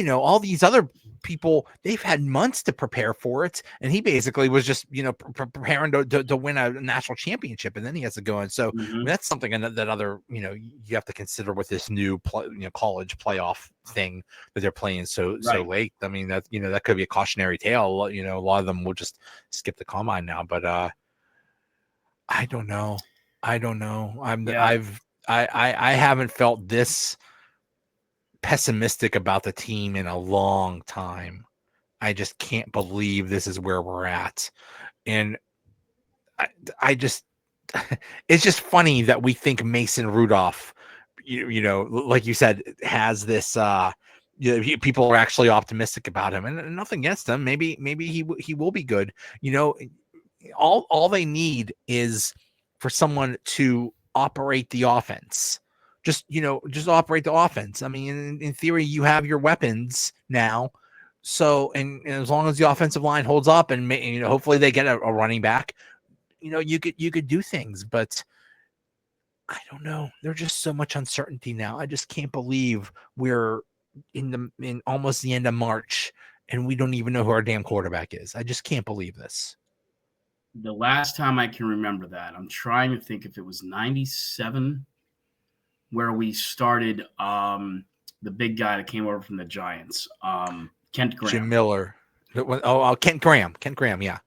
Speaker 4: all these other people, they've had months to prepare for it. And he basically was just, preparing to win a national championship. And then he has to go in. So I mean, that's something that other, you have to consider with this new, college playoff thing that they're playing so late. I mean, that, that could be a cautionary tale. A lot of them will just skip the combine now, but I don't know. I haven't felt this pessimistic about the team in a long time. I just can't believe this is where we're at. And I just, it's just funny that we think Mason Rudolph, like you said, has this, people are actually optimistic about him, and nothing against him. Maybe he will be good. All they need is for someone to operate the offense. Just operate the offense. I mean, in theory, you have your weapons now. So, and as long as the offensive line holds up and hopefully they get a running back, you could do things, but I don't know. There's just so much uncertainty now. I just can't believe we're in almost the end of March and we don't even know who our damn quarterback is. I just can't believe this.
Speaker 5: The last time I can remember that, I'm trying to think if it was 97 where we started the big guy that came over from the Giants, Kent Graham.
Speaker 4: Jim Miller. Kent Graham. Yeah.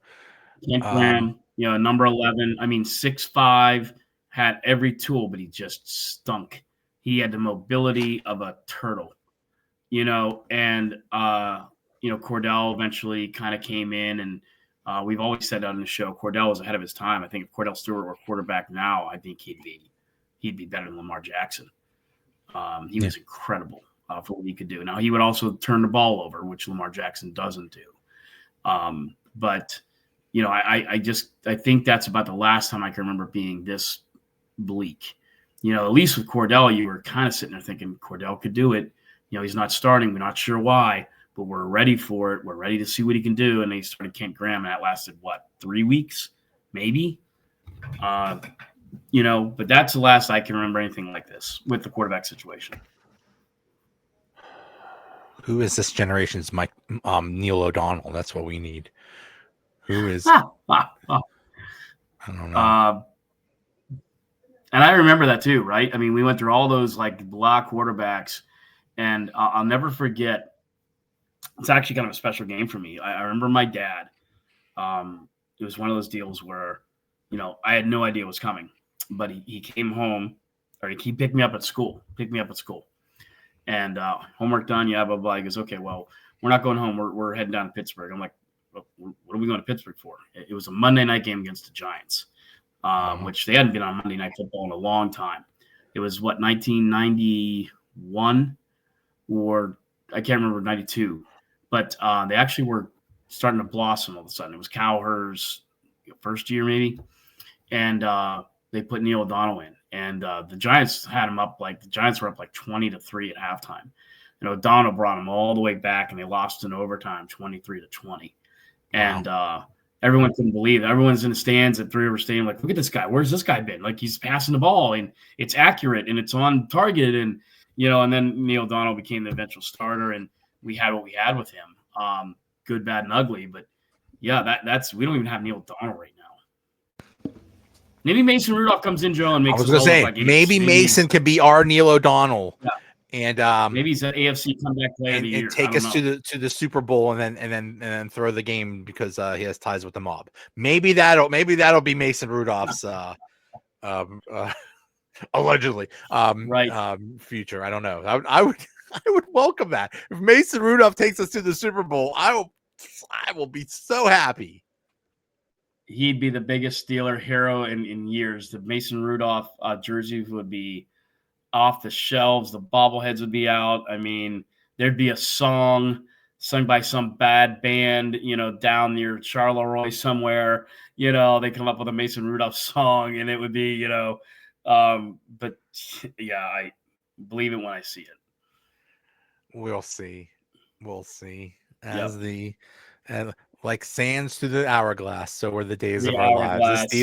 Speaker 5: Kent Graham, number 11. I mean, 6'5", had every tool, but he just stunk. He had the mobility of a turtle, and Cordell eventually kind of came in, and we've always said on the show, Cordell was ahead of his time. I think if Cordell Stewart were quarterback now, I think he'd be better than Lamar Jackson. He was incredible for what he could do. Now, he would also turn the ball over, which Lamar Jackson doesn't do. But I think that's about the last time I can remember being this bleak. At least with Cordell, you were kind of sitting there thinking Cordell could do it. He's not starting. We're not sure why, but we're ready for it. We're ready to see what he can do. And they started Kent Graham, and that lasted, 3 weeks, maybe? But that's the last I can remember anything like this with the quarterback situation.
Speaker 4: Who is this generation's Neil O'Donnell? That's what we need. Who is? I don't know.
Speaker 5: And I remember that too, right? I mean, we went through all those block quarterbacks, and I'll never forget. It's actually kind of a special game for me. I remember my dad. It was one of those deals where, I had no idea what was coming, but he came home, or he picked me up at school. And homework done, blah, blah. He goes, okay, well, we're not going home. We're heading down to Pittsburgh. I'm like, what are we going to Pittsburgh for? It was a Monday night game against the Giants, which they hadn't been on Monday Night Football in a long time. It was 1991 or I can't remember, 92. But they actually were starting to blossom all of a sudden. It was Cowher's first year maybe. And they put Neil O'Donnell in. And the Giants had him up the Giants were up 20-3 at halftime. And O'Donnell brought them all the way back, and they lost in overtime 23-20. And Everyone couldn't believe it. Everyone's in the stands at 3 River Stadium, like, look at this guy. Where's this guy been? Like, he's passing the ball and it's accurate and it's on target. And, and then Neil O'Donnell became the eventual starter and we had what we had with him. Good, bad, and ugly. But yeah, that's we don't even have Neil O'Donnell right now. Maybe Mason Rudolph comes in, Joe, and makes.
Speaker 4: I was going to say maybe Mason can be our Neil O'Donnell. Yeah. And
Speaker 5: maybe he's an AFC comeback player of the year.
Speaker 4: And take us to the Super Bowl and then throw the game because he has ties with the mob. Maybe that'll be Mason Rudolph's allegedly future. I don't know. I would welcome that. If Mason Rudolph takes us to the Super Bowl, I will be so happy.
Speaker 5: He'd be the biggest Steeler hero in years. The Mason Rudolph jerseys would be off the shelves. The bobbleheads would be out. I mean, there'd be a song sung by some bad band, down near Charleroi somewhere. They come up with a Mason Rudolph song, and it would be, but yeah, I believe it when I see it.
Speaker 4: We'll see. And like sands through the hourglass, so are the days of our lives. The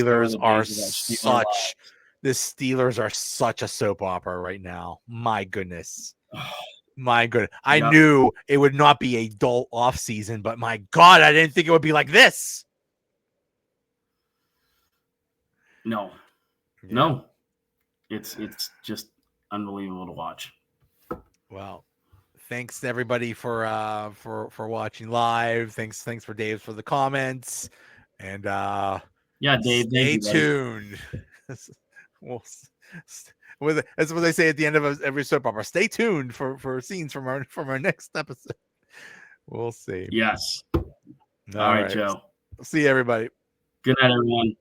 Speaker 4: Steelers are such a soap opera right now. My goodness. I knew it would not be a dull off season, but my God, I didn't think it would be like this.
Speaker 5: No. It's just unbelievable to watch.
Speaker 4: Well, thanks to everybody for watching live. Thanks for Dave for the comments. And
Speaker 5: Dave,
Speaker 4: stay tuned. That's what they say at the end of every soap opera. Stay tuned for scenes from our next episode. We'll see.
Speaker 5: Yes. All right, Joe.
Speaker 4: See you, everybody.
Speaker 5: Good night, everyone.